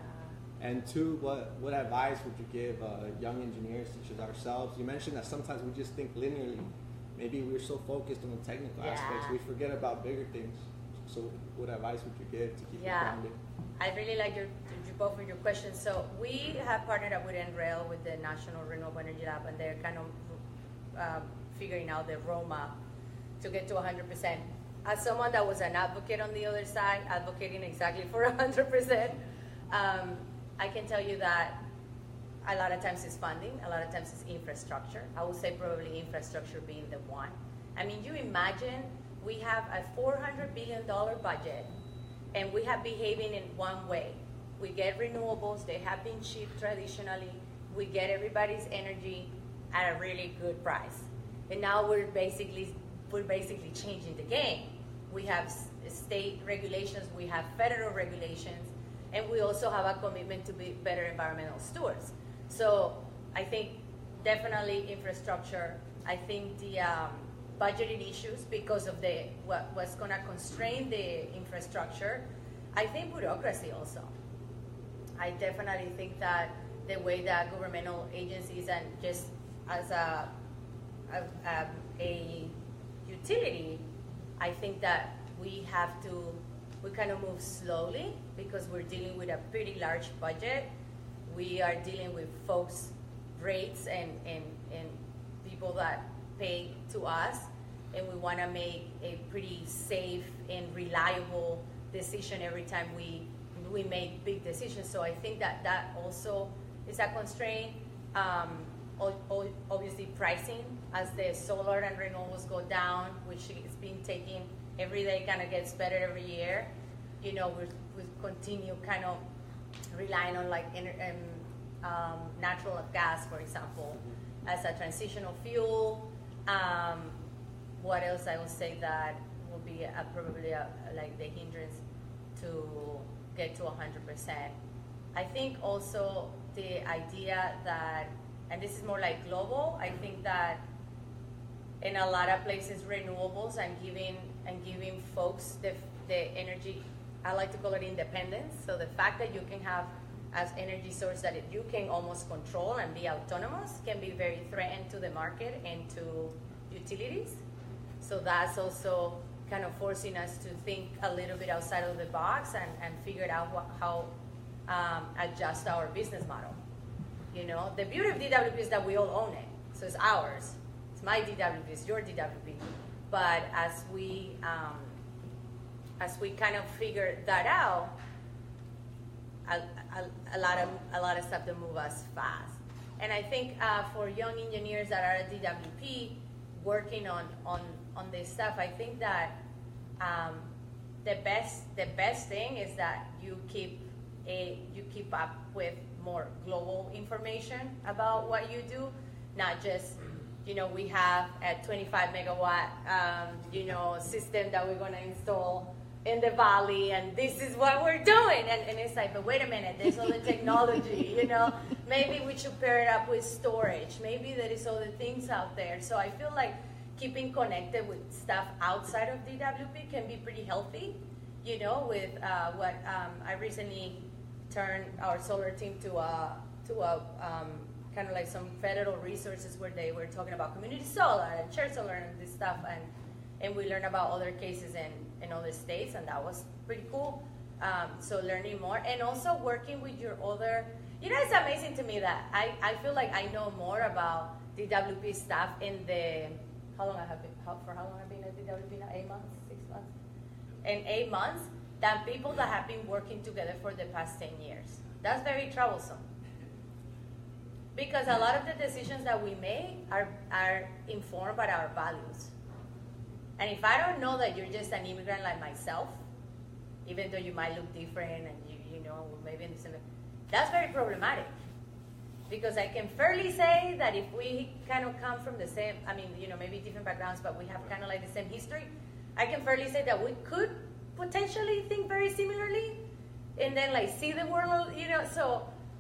And 2, what advice would you give young engineers such as ourselves? You mentioned that sometimes we just think linearly. Maybe we're so focused on the technical aspects, we forget about bigger things. So what advice would you give to keep it grounded? I really like both of your questions. So we have partnered up with NREL, with the National Renewable Energy Lab, and they're kind of figuring out the roadmap to get to 100%. As someone that was an advocate on the other side, advocating exactly for 100%, I can tell you that a lot of times it's funding, a lot of times it's infrastructure. I would say probably infrastructure being the one. I mean, you imagine we have a $400 billion budget, and we have behaving in one way. We get renewables, they have been cheap traditionally, we get everybody's energy at a really good price. And now we're basically changing the game. We have state regulations, we have federal regulations, and we also have a commitment to be better environmental stewards. So I think definitely infrastructure. I think the budgeting issues because of what's going to constrain the infrastructure. I think bureaucracy also. I definitely think that the way that governmental agencies and just as a utility, I think that we kind of move slowly because we're dealing with a pretty large budget. We are dealing with folks' rates and people that pay to us, and we want to make a pretty safe and reliable decision every time we make big decisions. So I think that also is a constraint. Obviously pricing, as the solar and renewables go down, which is being taken every day, kind of gets better every year. You know, we continue kind of relying on like natural gas, for example, as a transitional fuel. What else I would say that will be probably like the hindrance to get to 100%. I think also the idea that, and this is more like global, I think that in a lot of places renewables and giving folks the energy I like to call it independence. So the fact that you can have as energy source that you can almost control and be autonomous can be very threatened to the market and to utilities. So that's also kind of forcing us to think a little bit outside of the box and figure out how adjust our business model. You know, the beauty of DWP is that we all own it. So it's ours. It's my DWP, it's your DWP. But as we kind of figure that out, a lot of stuff to move us fast. And I think for young engineers that are at DWP working on this stuff, I think that the best thing is that you keep up with more global information about what you do, not just, you know, we have a 25 megawatt system that we're going to install in the valley, and this is what we're doing. And it's like, but wait a minute, there's all the technology, you know. Maybe we should pair it up with storage. Maybe there is other things out there. So I feel like keeping connected with stuff outside of DWP can be pretty healthy, you know, with what I recently turned our solar team to a kind of like some federal resources where they were talking about community solar and shared solar and this stuff, and we learned about other cases in other states, and that was pretty cool. So learning more, and also working with your other, you know, it's amazing to me that I feel like I know more about DWP staff in the, how long I've been at DWP now? 8 months, 6 months? In 8 months, than people that have been working together for the past 10 years. That's very troublesome. Because a lot of the decisions that we make are informed by our values. And if I don't know that you're just an immigrant like myself, even though you might look different and you know, maybe in the same, that's very problematic. Because I can fairly say that if we kind of come from the same, I mean, you know, maybe different backgrounds, but we have kind of like the same history, I can fairly say that we could potentially think very similarly and then like see the world, you know,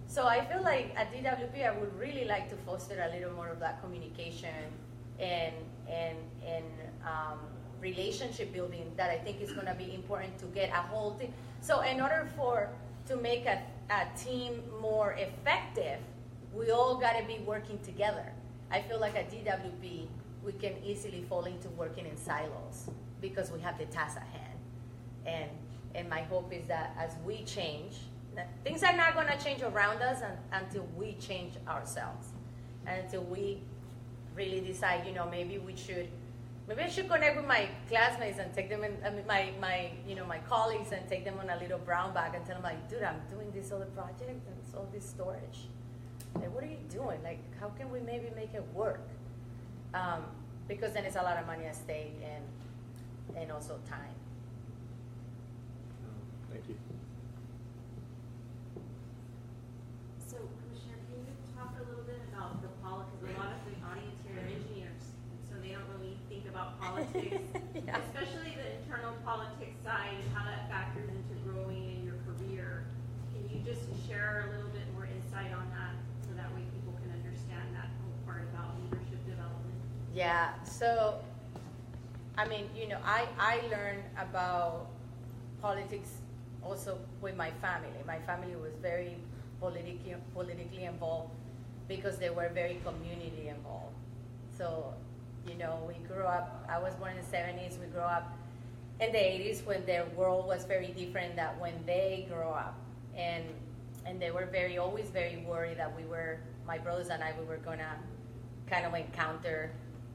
so I feel like at DWP I would really like to foster a little more of that communication and relationship building that I think is going to be important to get a whole team. So in order to make a team more effective, we all got to be working together. I feel like at DWP we can easily fall into working in silos because we have the task at hand. And my hope is that as we change, things are not going to change around us until we change ourselves, and until we really decide, you know, maybe I should connect with my classmates and take them in, my colleagues, and take them on a little brown bag and tell them like, dude, I'm doing this other project and it's all this storage. Like, what are you doing? Like, how can we maybe make it work? Because then it's a lot of money at stake and also time. Thank you. So, Commissioner, can you talk a little bit about the politics? A lot of the audience here are engineers, so they don't really think about politics, Yeah. especially the internal politics side and how that factors into growing in your career. Can you just share a little bit more insight on that, so that way people can understand that whole part about leadership development? Yeah, so, I mean, you know, I learned about politics also with my family. My family was very politically involved because they were very community involved. So, you know, we grew up, I was born in the 70s, we grew up in the 80s when their world was very different than when they grew up. And they were always very worried that my brothers and I, we were gonna kind of encounter,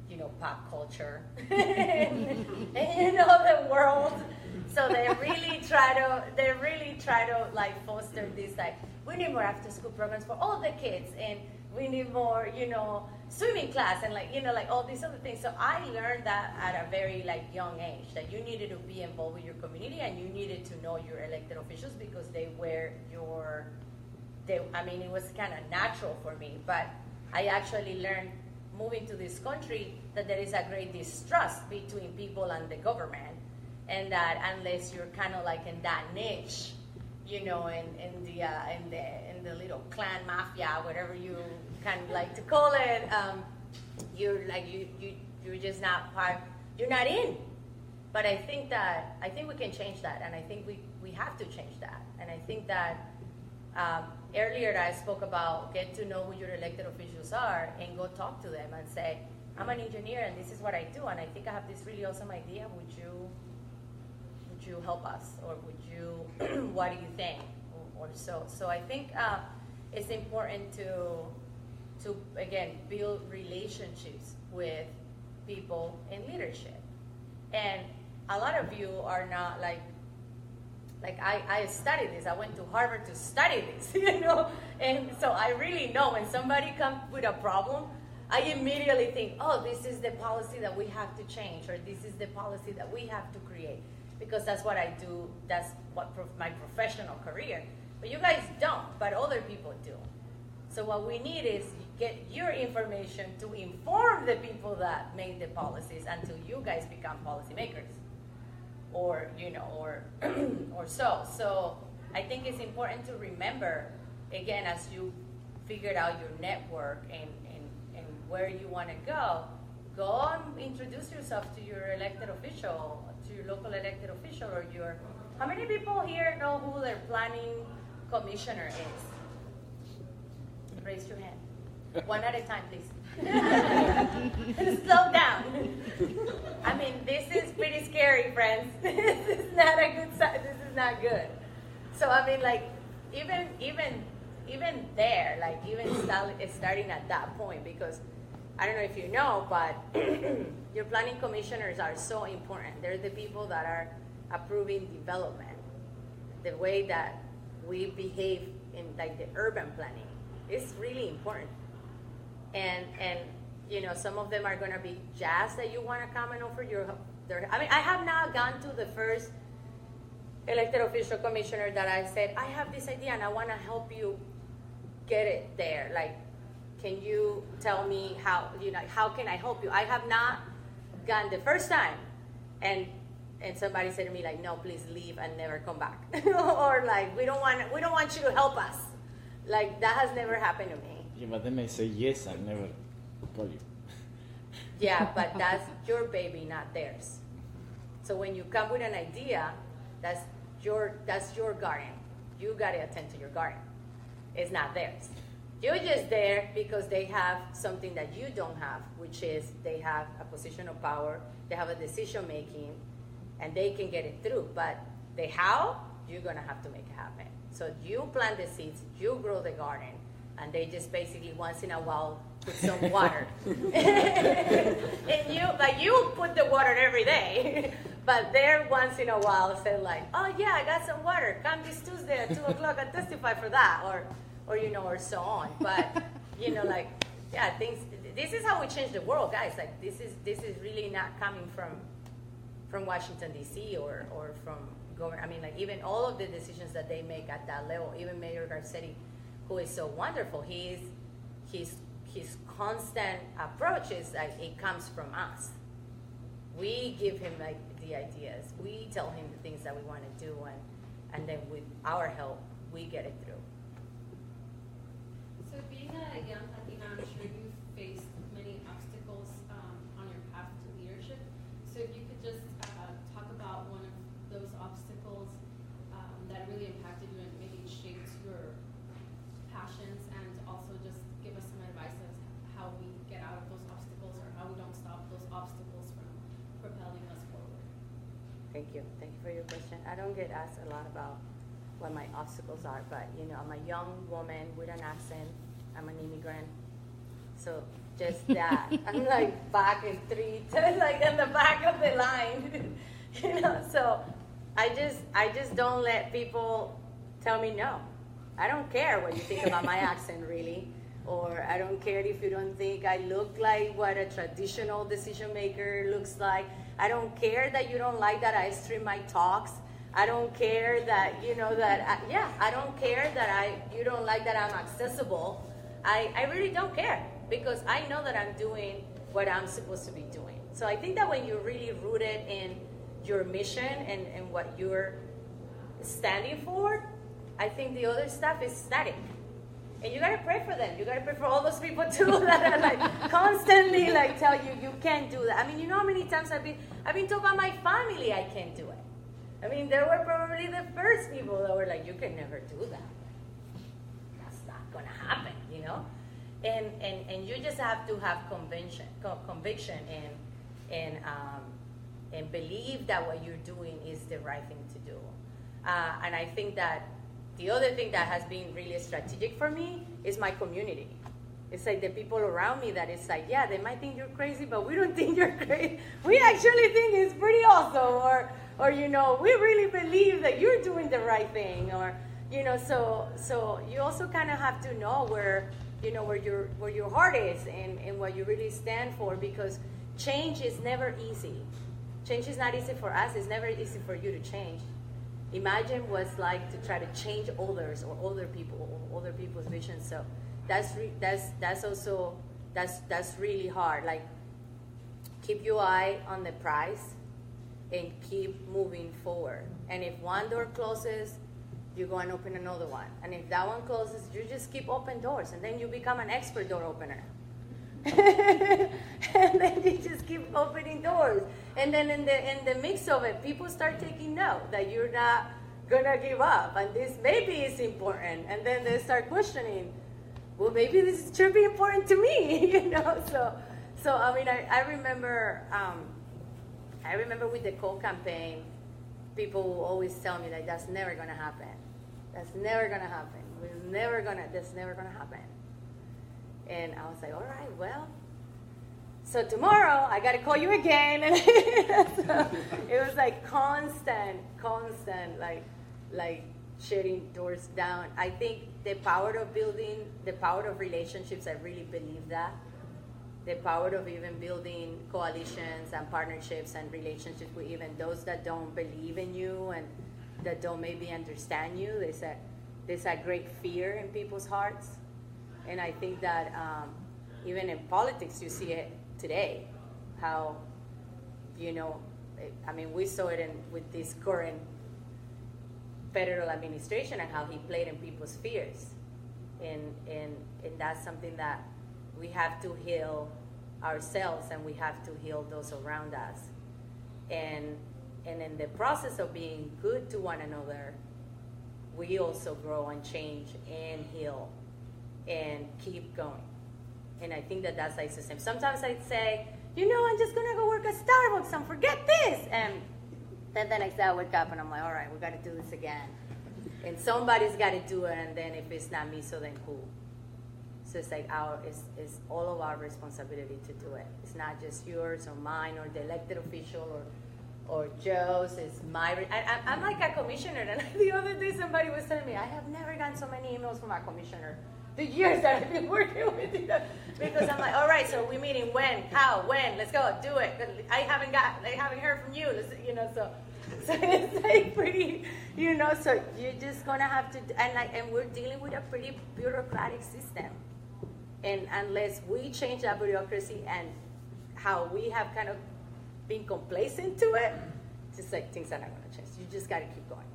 you know, pop culture and you know, the world. So they really try to like foster this, like, we need more after school programs for all the kids, and we need more, you know, swimming class, and like, you know, like all these other things. So I learned that at a very like young age, that you needed to be involved with your community, and you needed to know your elected officials because they were I mean, it was kind of natural for me, but I actually learned moving to this country that there is a great distrust between people and the government. And that unless you're kind of like in that niche, you know, in the little clan mafia, whatever you kind of like to call it, you're just not part. You're not in. But I think we can change that, and I think we have to change that. And I think that earlier I spoke about get to know who your elected officials are and go talk to them and say, I'm an engineer and this is what I do, and I think I have this really awesome idea. Would you help us, or would you? What do you think? Or so. So I think it's important to again build relationships with people in leadership. And a lot of you are not like I studied this. I went to Harvard to study this, you know, and so I really know when somebody comes with a problem, I immediately think, oh, this is the policy that we have to change, or this is the policy that we have to create, because that's what I do. That's what my professional career. But you guys don't, but other people do. So what we need is get your information to inform the people that make the policies until you guys become policymakers, or you know, or or so. So I think it's important to remember, again, as you figured out your network and where you want to go and introduce yourself to your elected official, to your local elected official, or your. How many people here know who their planning commissioner is? Raise your hand. One at a time, please. Slow down. I mean, this is pretty scary, friends. This is not a good sign. This is not good. So I mean, like, even there, like even starting at that point, because I don't know if you know, but your planning commissioners are so important. They're the people that are approving development, the way that we behave in like the urban planning. It's really important. And you know, some of them are going to be jazzed that you want to come and offer I mean, I have now gone to the first elected official commissioner that I said, I have this idea and I want to help you get it there. Like, can you tell me how, you know, how can I help you? I have not gone the first time and somebody said to me like, no, please leave and never come back. Or like, we don't want you to help us. Like, that has never happened to me. Yeah, but they may say yes, I never call you. Yeah, but that's your baby, not theirs. So when you come with an idea, that's your garden. You gotta attend to your garden. It's not theirs. You're just there because they have something that you don't have, which is they have a position of power, they have a decision making, and they can get it through. But the how, you're gonna have to make it happen. So you plant the seeds, you grow the garden, and they just basically once in a while put some water. And you put the water every day, but they're once in a while say like, oh yeah, I got some water. Come this Tuesday at 2 o'clock and testify for that, or you know, or so on. But you know, like, yeah, things. This is how we change the world, guys. Like this is really not coming from Washington D.C. or from government. I mean, like even all of the decisions that they make at that level. Even Mayor Garcetti, who is so wonderful, his constant approach is like it comes from us. We give him like the ideas. We tell him the things that we want to do, and then with our help, we get it through. So being a young Latina, I'm sure you've faced many obstacles on your path to leadership. So if you could just talk about one of those obstacles that really impacted you and maybe shaped your passions, and also just give us some advice as how we get out of those obstacles, or how we don't stop those obstacles from propelling us forward. Thank you. Thank you for your question. I don't get asked a lot about what my obstacles are, but you know, I'm a young woman with an accent. I'm an immigrant, so just that. I'm like back in like in the back of the line, you know. So I just don't let people tell me no. I don't care what you think about my accent, really, or I don't care if you don't think I look like what a traditional decision maker looks like. I don't care that you don't like that I stream my talks. I don't care that, you know, that, I don't care that you don't like that I'm accessible. I really don't care, because I know that I'm doing what I'm supposed to be doing. So I think that when you're really rooted in your mission and what you're standing for, I think the other stuff is static. And you gotta pray for them. You gotta pray for all those people too that are like constantly like tell you you can't do that. I mean, you know how many times I've been told by my family I can't do it. I mean, they were probably the first people that were like, you can never do that. That's not going to happen, you know? And you just have to have conviction and believe that what you're doing is the right thing to do. And I think that the other thing that has been really strategic for me is my community. It's like the people around me that it's like, yeah, they might think you're crazy, but we don't think you're crazy. We actually think it's pretty awesome, or you know, we really believe that you're doing the right thing, or you know, so you also kind of have to know where, you know, where your heart is and what you really stand for, because change is never easy. Change is not easy for us. It's never easy for you to change. Imagine what it's like to try to change others or other people or other people's vision. So that's really hard. Like, keep your eye on the prize and keep moving forward. And if one door closes, you go and open another one. And if that one closes, you just keep open doors, and then you become an expert door opener. And then you just keep opening doors. And then in the mix of it, people start taking note that you're not gonna give up, and this maybe is important. And then they start questioning, well, maybe this should be important to me, you know. So I mean, I remember with the coal campaign, people will always tell me that that's never gonna happen. That's never gonna happen. That's never gonna happen. And I was like, all right, well, so tomorrow I got to call you again. And so it was like constant, like shutting doors down. I think the power of building, the power of relationships, I really believe that. The power of even building coalitions and partnerships and relationships with even those that don't believe in you and that don't maybe understand you. There's a great fear in people's hearts. And I think that even in politics, you see it today, how, you know, I mean, we saw it with this current federal administration and how he played in people's fears. And that's something that we have to heal ourselves, and we have to heal those around us. And in the process of being good to one another, we also grow and change and heal and keep going. And I think that that's like the same. Sometimes I'd say, you know, I'm just gonna go work at Starbucks and forget this. And then the next day I wake up and I'm like, all right, we gotta do this again. And somebody's gotta do it, and then if it's not me, so then who? So it's like it's all of our responsibility to do it. It's not just yours or mine or the elected official or Joe's. It's my, I'm like a commissioner, and the other day somebody was telling me, I have never gotten so many emails from a commissioner the years that I've been working with you, because I'm like, all right, so we're meeting when, how, when, let's go, do it. I haven't heard from you, you know, so it's like pretty, you know, so you're just gonna have to, and we're dealing with a pretty bureaucratic system. And unless we change that bureaucracy and how we have kind of been complacent to it, just like things are not gonna change. You just gotta keep going.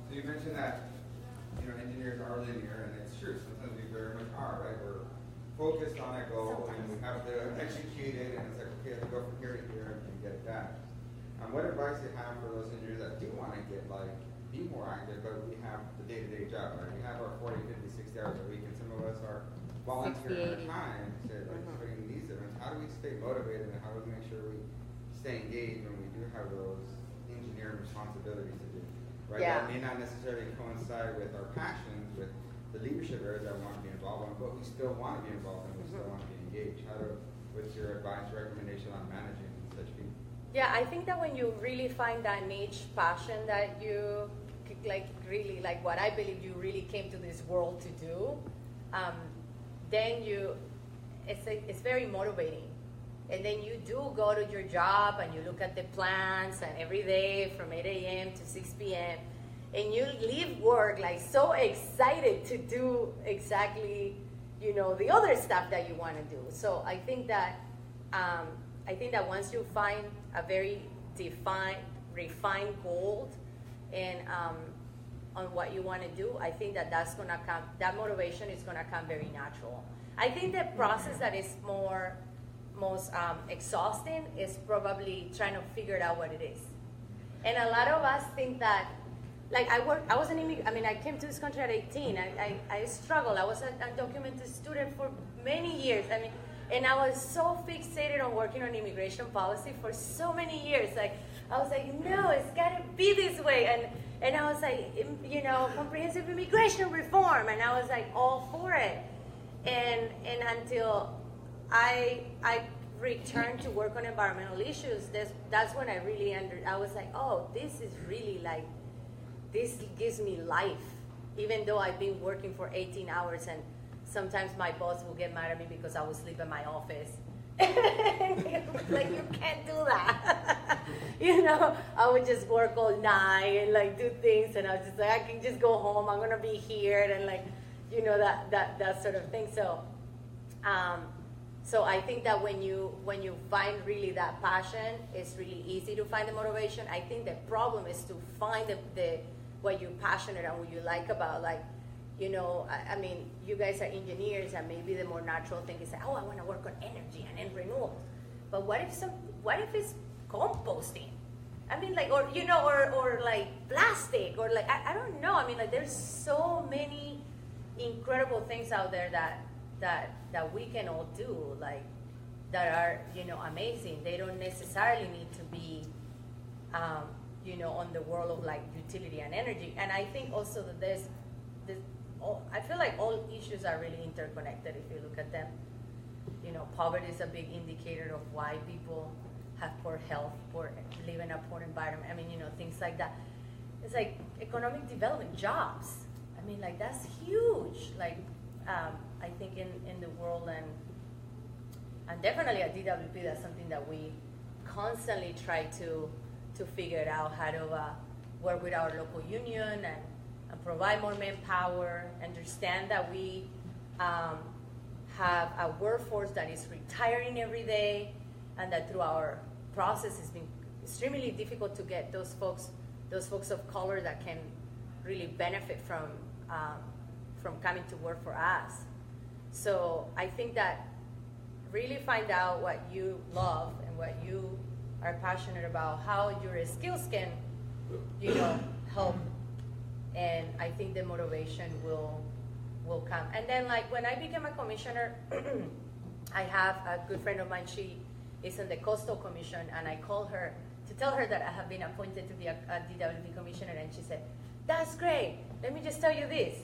So you mentioned that, you know, engineers are linear, and it's true. Sometimes we very much are, right? We're focused on a goal, and we have to execute it, and it's like, okay, let's go from here to here and get it done. What advice do you have for those engineers that do want to get, like, be more active, but we have the day-to-day job, right? We have our 40, 50, 60 hours a week, and some of us are volunteering our time to, like, putting these events. How do we stay motivated, and how do we make sure we stay engaged when we do have those engineering responsibilities to do? Right? Yeah. That may not necessarily coincide with our passions, with the leadership areas that we want to be involved in, but we still want to be involved and we still want to be engaged. What's your advice, recommendation on managing such people? Yeah, I think that when you really find that niche passion that you, like, really, like what I believe you really came to this world to do, then it's very motivating. And then you do go to your job and you look at the plans, and every day from 8 a.m. to 6 p.m. and you leave work like so excited to do exactly, you know, the other stuff that you want to do. So I think that once you find a very refined goal and on what you want to do, I think that's going to come, that motivation is going to come very natural. I think the process that is most exhausting is probably trying to figure out what it is. And a lot of us think that, like I came to this country at 18. I struggled. I was an undocumented student for many years. And I was so fixated on working on immigration policy for so many years. Like, I was like, no, it's got to be this way. And I was like, comprehensive immigration reform. And I was like, all for it. And until I returned to work on environmental issues, that's when I really I was like, oh, this is really like, this gives me life. Even though I've been working for 18 hours and sometimes my boss will get mad at me because I will sleep in my office. Like, you can't do that. I would just work all night and like do things, and I was just like, I can just go home. I'm gonna be here, and like, that sort of thing. So I think that when you find really that passion, it's really easy to find the motivation. I think the problem is to find the what you're passionate and what you like about, like, you guys are engineers, and maybe the more natural thing is, oh, I want to work on energy and renewables. But what if it's composting? Or like plastic, or like, I don't know. There's so many incredible things out there that we can all do, like, that are, amazing. They don't necessarily need to be, on the world of like utility and energy. And I think also that I feel like all issues are really interconnected if you look at them. Poverty is a big indicator of why people have poor health, live in a poor environment. Things like that. It's like economic development, jobs. That's huge. Like, I think in the world, and definitely at DWP, that's something that we constantly try to figure out how to work with our local union and provide more manpower, understand that we have a workforce that is retiring every day, and that through our process it's been extremely difficult to get those folks of color that can really benefit from coming to work for us. So I think that really find out what you love and what you are passionate about, how your skills can, help. And I think the motivation will come. And then, like, when I became a commissioner, I have a good friend of mine. She is in the Coastal Commission, and I called her to tell her that I have been appointed to be a DWP commissioner, and she said, "That's great. Let me just tell you this.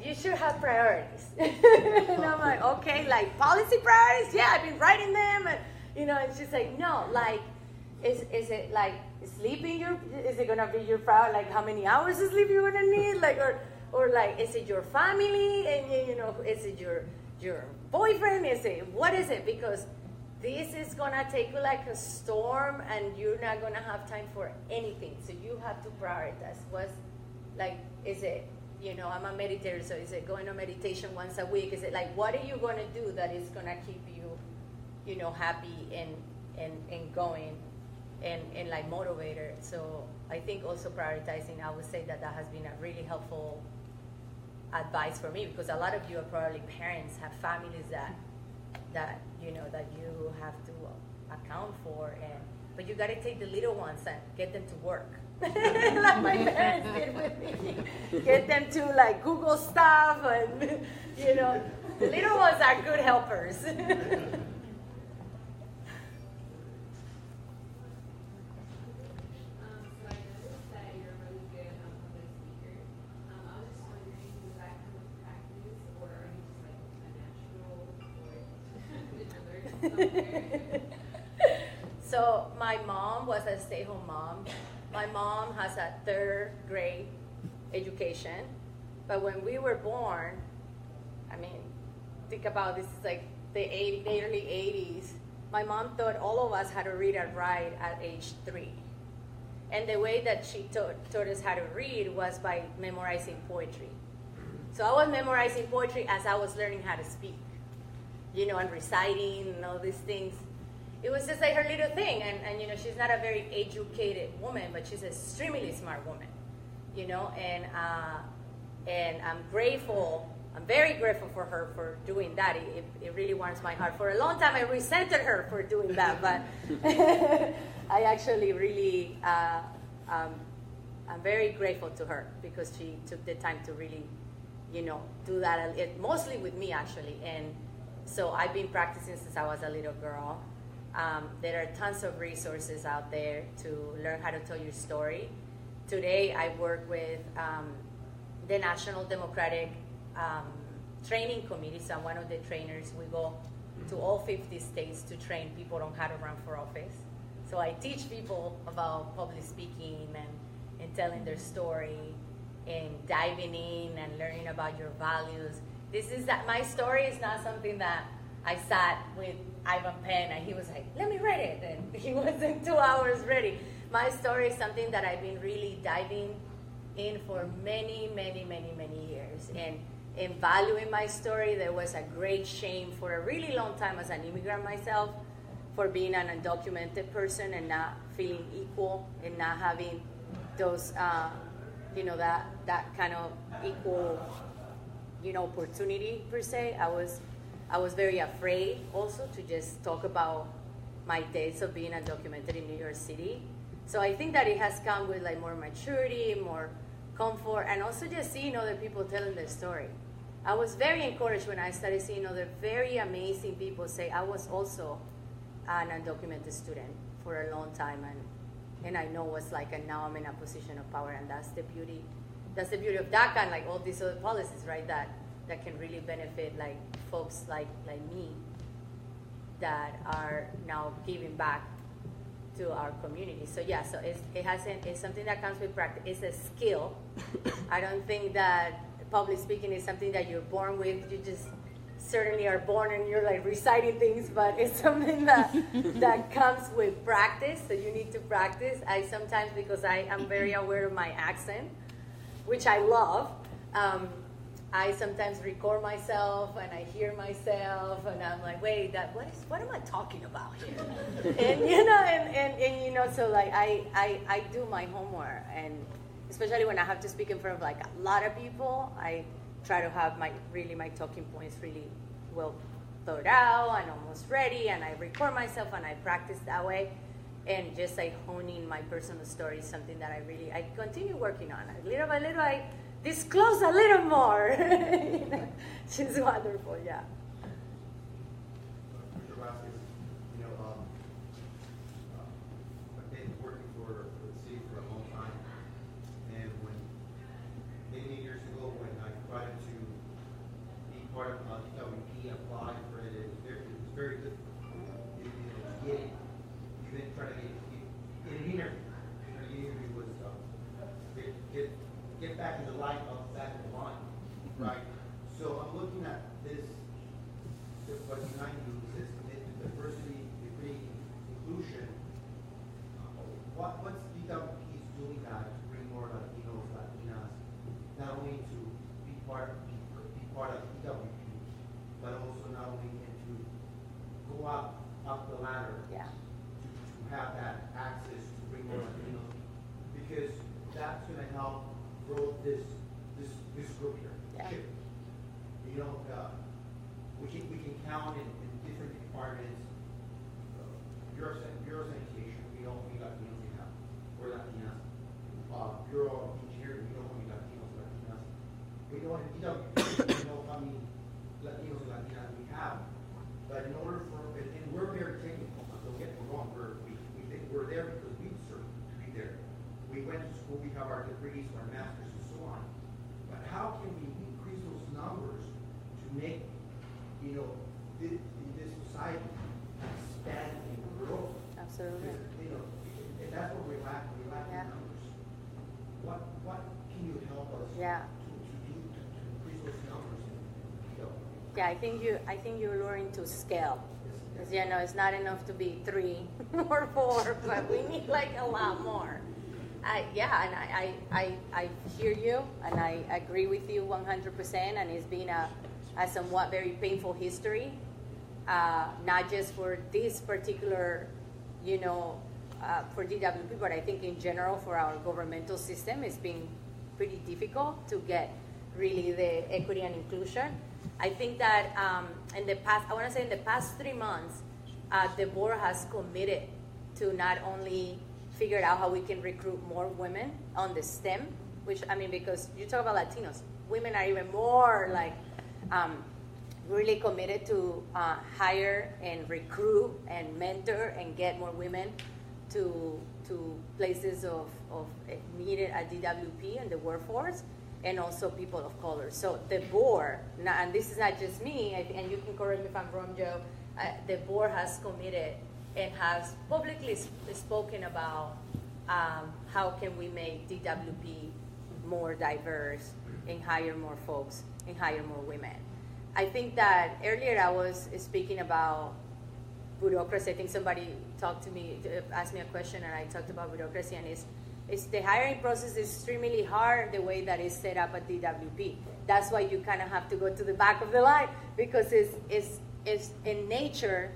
You should have priorities." And I'm like, okay, like policy priorities? Yeah, I've been writing them, and and she's like, no, like, is it like sleeping is it gonna be your priority? Like, how many hours of sleep you're gonna need? Like, or like, is it your family? And is it your boyfriend? What is it? Because this is gonna take you like a storm, and you're not gonna have time for anything. So you have to prioritize. Is it, I'm a meditator, so is it going on meditation once a week? Is it like, what are you gonna do that is gonna keep you, happy and going and like motivator? So I think also prioritizing, I would say that has been a really helpful advice for me, because a lot of you are probably parents, have families that you have to account for, but you got to take the little ones and get them to work. Like my parents did with me. Get them to like Google stuff, and the little ones are good helpers. So my mom was a stay-home mom. My mom has a 3rd grade education, but when we were born, think about this, like the early 80s, my mom thought all of us had to read and write at age 3. And the way that she taught us how to read was by memorizing poetry. So I was memorizing poetry as I was learning how to speak, and reciting and all these things. It was just like her little thing, and she's not a very educated woman, but she's an extremely smart woman, you know, and I'm grateful. I'm very grateful for her for doing that. It really warms my heart. For a long time, I resented her for doing that, but I actually really, I'm very grateful to her because she took the time to really, you know, do that, mostly with me, actually. And so I've been practicing since I was a little girl. There are tons of resources out there to learn how to tell your story. Today, I work with the National Democratic Training Committee. So I'm one of the trainers. We go to all 50 states to train people on how to run for office. So I teach people about public speaking and telling their story and diving in and learning about your values. This is that my story is not something that I sat with Ivan Penn and he was like, let me write it. And he was in 2 hours ready. My story is something that I've been really diving in for many, many, many, many years. And in valuing my story, there was a great shame for a really long time as an immigrant myself for being an undocumented person and not feeling equal and not having those, you know, that kind of equal, you know, opportunity per se. I was very afraid also to just talk about my days of being undocumented in New York City. So I think that it has come with like more maturity, more comfort, and also just seeing other people telling their story. I was very encouraged when I started seeing other very amazing people say, I was also an undocumented student for a long time, and I know what's like, and now I'm in a position of power, and that's the beauty of DACA and like all these other policies, right, that can really benefit like folks like me that are now giving back to our community. So yeah, so it's something that comes with practice. It's a skill. I don't think that public speaking is something that you're born with. You just certainly are born and you're like reciting things, but it's something that comes with practice. So you need to practice. I sometimes, because I am very aware of my accent, which I love, I sometimes record myself and I hear myself and I'm like, wait, what am I talking about here? And you know, and you know, so like I do my homework, and especially when I have to speak in front of like a lot of people, I try to have my talking points really well thought out and almost ready, and I record myself and I practice that way. And just like honing my personal story is something that I continue working on. Little by little, I disclose a little more. You know, she's wonderful, yeah. Commissioner Vasquez, you know, I've been working for the city for a long time, and when many years ago when I tried to be part of DWP, apply for it, it was very difficult. You know, to get it, even trying to get an interview. The interview was get back in the line back in the line, right? So I'm looking at this, what's behind you says diversity, equity, inclusion. What's DWP doing that to bring more Latinos, Latinas, not only to be part of DWP, but also not only to go up the ladder, Yeah. to have that access to bring more Latinos, because that's going to help grow this group here. Yeah. You know, we can count in different departments. Bureau of Sanitation, we know how many Latinos we have, or Latinas. Bureau of Engineering, we know how many Latinos, Latinas. We know in DWP, we know how many Latinos and Latinas we have. But in order and we're very technical, don't get me wrong, we think we're there because we deserve to be there. We went to school, we have our degrees, our masters, and so on. But how can we increase those numbers to make, you know, this society expand and grow? Absolutely. You know, and that's what we lack. We lack Yeah. the numbers. What can you help us Yeah. to increase those numbers? You know? Yeah, I think you're learning to scale. Because, you know, it's not enough to be 3 or 4, but we need like a lot more. I hear you, and I agree with you 100%. And it's been a somewhat very painful history, not just for this particular, you know, for DWP, but I think in general for our governmental system, it's been pretty difficult to get really the equity and inclusion. I think that in the past 3 months, the board has committed to not only figure out how we can recruit more women on the STEM, which, I mean, because you talk about Latinos, women are even more like really committed to hire and recruit and mentor and get more women to places of needed at DWP and the workforce, and also people of color. So the board, and this is not just me, and you can correct me if I'm wrong, Joe, the board has committed and has publicly spoken about how can we make DWP more diverse and hire more folks and hire more women. I think that earlier I was speaking about bureaucracy. I think somebody asked me a question, and I talked about bureaucracy, and it's the hiring process is extremely hard the way that it's set up at DWP. That's why you kind of have to go to the back of the line, because it's innately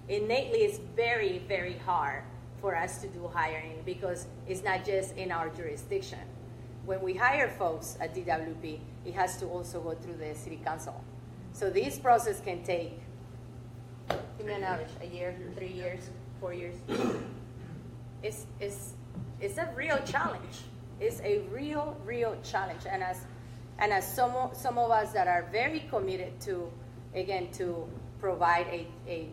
it's very, very hard for us to do hiring, because it's not just in our jurisdiction. When we hire folks at DWP, it has to also go through the city council. So this process can take, give me an average, a year, 3 years, 4 years. It's a real challenge. It's a real challenge. And as some of us that are very committed to, again, to provide a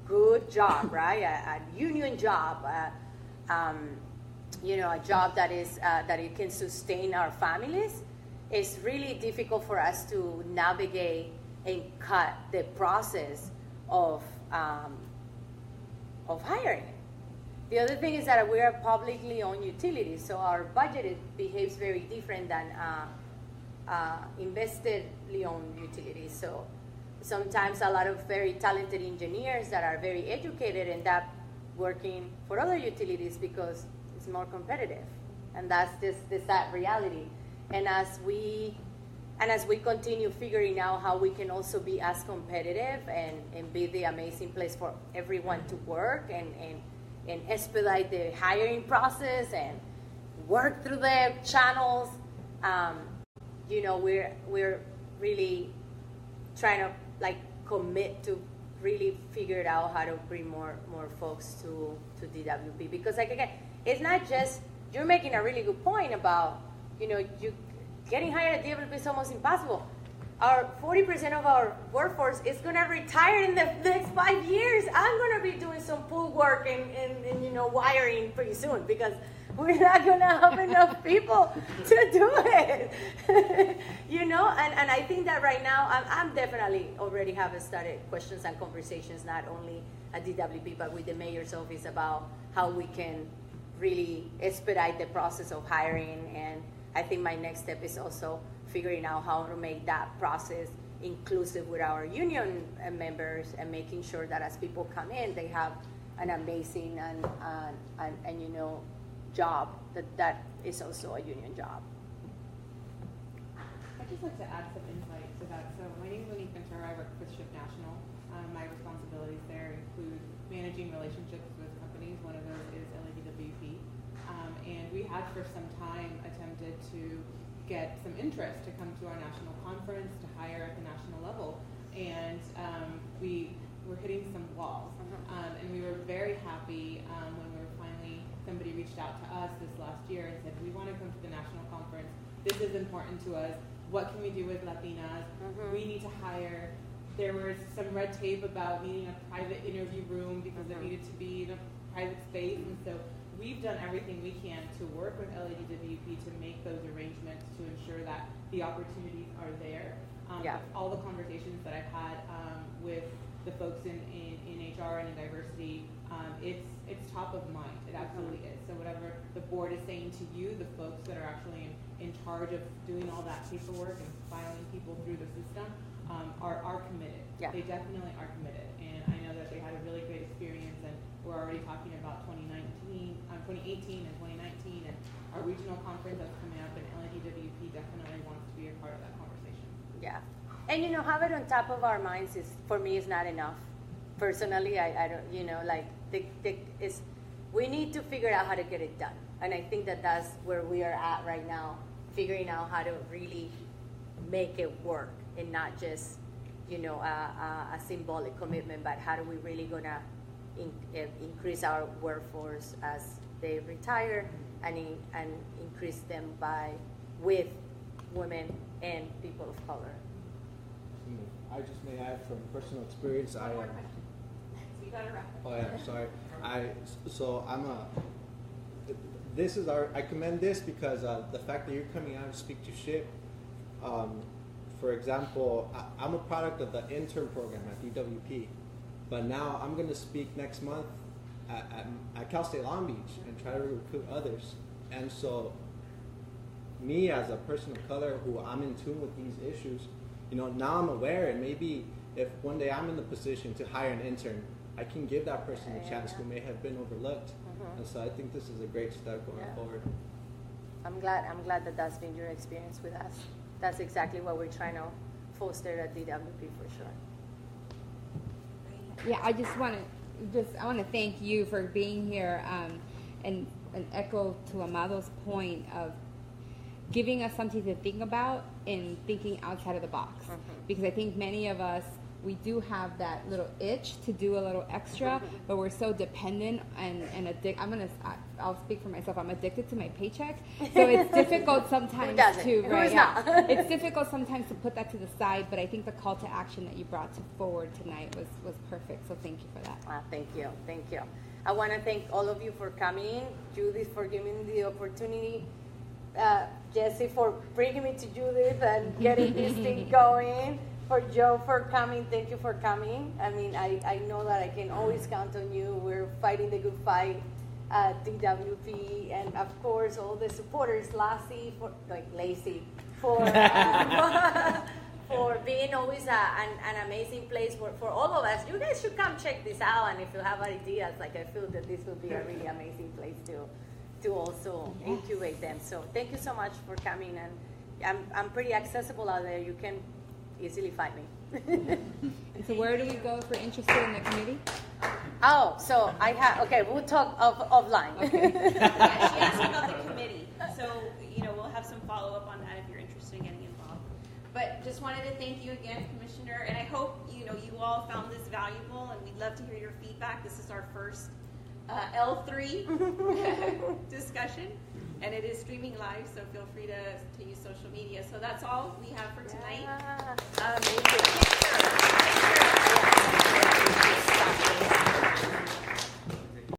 good job, right? A union job, a job that it can sustain our families. It's really difficult for us to navigate and cut the process of hiring. The other thing is that we are publicly owned utilities, so our budget behaves very different than investedly owned utilities. So sometimes a lot of very talented engineers that are very educated end up working for other utilities because it's more competitive, and that's the sad reality. And as we continue figuring out how we can also be as competitive and be the amazing place for everyone to work and expedite the hiring process and work through the channels, we're really trying to commit to really figure out how to bring more folks to DWP, because again, it's not just, you're making a really good point about you getting hired at DWP is almost impossible. Our 40% of our workforce is going to retire in the next 5 years. I'm going to be doing some pool work and wiring pretty soon, because we're not going to have enough people to do it. And I think that right now I'm definitely already have started questions and conversations, not only at DWP but with the mayor's office, about how we can really expedite the process of hiring. And I think my next step is also figuring out how to make that process inclusive with our union members, and making sure that as people come in, they have an amazing and job that is also a union job. I'd just like to add some insight to that. So my name is Monique Ventura. I work with SHIP National. My responsibilities there include managing relationships with companies. One of those is LADWP. And we had for some time attempted to get some interest to come to our national conference, to hire at the national level. And we were hitting some walls. And we were very happy when somebody reached out to us this last year and said, we want to come to the national conference. This is important to us. What can we do with Latinas? We need to hire. There was some red tape about needing a private interview room because it needed to be in a private space. And so we've done everything we can to work with LADWP to make those arrangements to ensure that the opportunities are there. All the conversations that I've had with the folks in HR and in diversity, it's top of mind. It absolutely is. So whatever the board is saying to you, the folks that are actually in charge of doing all that paperwork and filing people through the system are committed. They definitely are committed. And I know that they had a really great experience, and we're already talking about 2018 and 2019 and our regional conference that's coming up, and LADWP definitely wants to be a part of that conversation. Yeah. And have it on top of our minds for me is not enough. Personally, I don't, we need to figure out how to get it done. And I think that that's where we are at right now figuring out how to really make it work and not just, a symbolic commitment, but how do we really gonna increase our workforce as they retire and increase them with women and people of color. I just may add from personal experience. One more question. So you gotta wrap it. Oh yeah, sorry. I commend this because the fact that you're coming out to speak to SHPE. For example, I'm a product of the intern program at DWP, but now I'm going to speak next month at Cal State Long Beach and try to recruit others. And so, me as a person of color who I'm in tune with these issues, now I'm aware, and maybe if one day I'm in the position to hire an intern, I can give that person a chance who may have been overlooked. And so I think this is a great step going forward. I'm glad that that's been your experience with us. That's exactly what we're trying to foster at DWP for sure. Yeah, I want to thank you for being here, and echo to Amado's point of giving us something to think about and thinking outside of the box. Because I think many of us, we do have that little itch to do a little extra, but we're so dependent and I'll speak for myself. I'm addicted to my paycheck, so it's difficult sometimes it's difficult sometimes to put that to the side. But I think the call to action that you brought forward tonight was perfect. So thank you for that. Thank you. I want to thank all of you for coming. Judith for giving me the opportunity. Jesse for bringing me to Judith and getting this thing going. For Joe for coming, thank you for coming. I mean, I know that I can always count on you. We're fighting the good fight at DWP, and of course all the supporters, Lacey for being always an amazing place for all of us. You guys should come check this out, and if you have ideas, I feel that this would be a really amazing place to also incubate them. So thank you so much for coming, and I'm pretty accessible out there. You can easily find me. And so where do we go if we're interested in the committee? Oh, so we'll talk offline. Okay. Yeah, she asked about the committee. So, we'll have some follow-up on that if you're interested in getting involved. But just wanted to thank you again, Commissioner, and I hope, you all found this valuable, and we'd love to hear your feedback. This is our first L3 discussion. And it is streaming live, so feel free to use social media. So that's all we have for tonight. Thank you.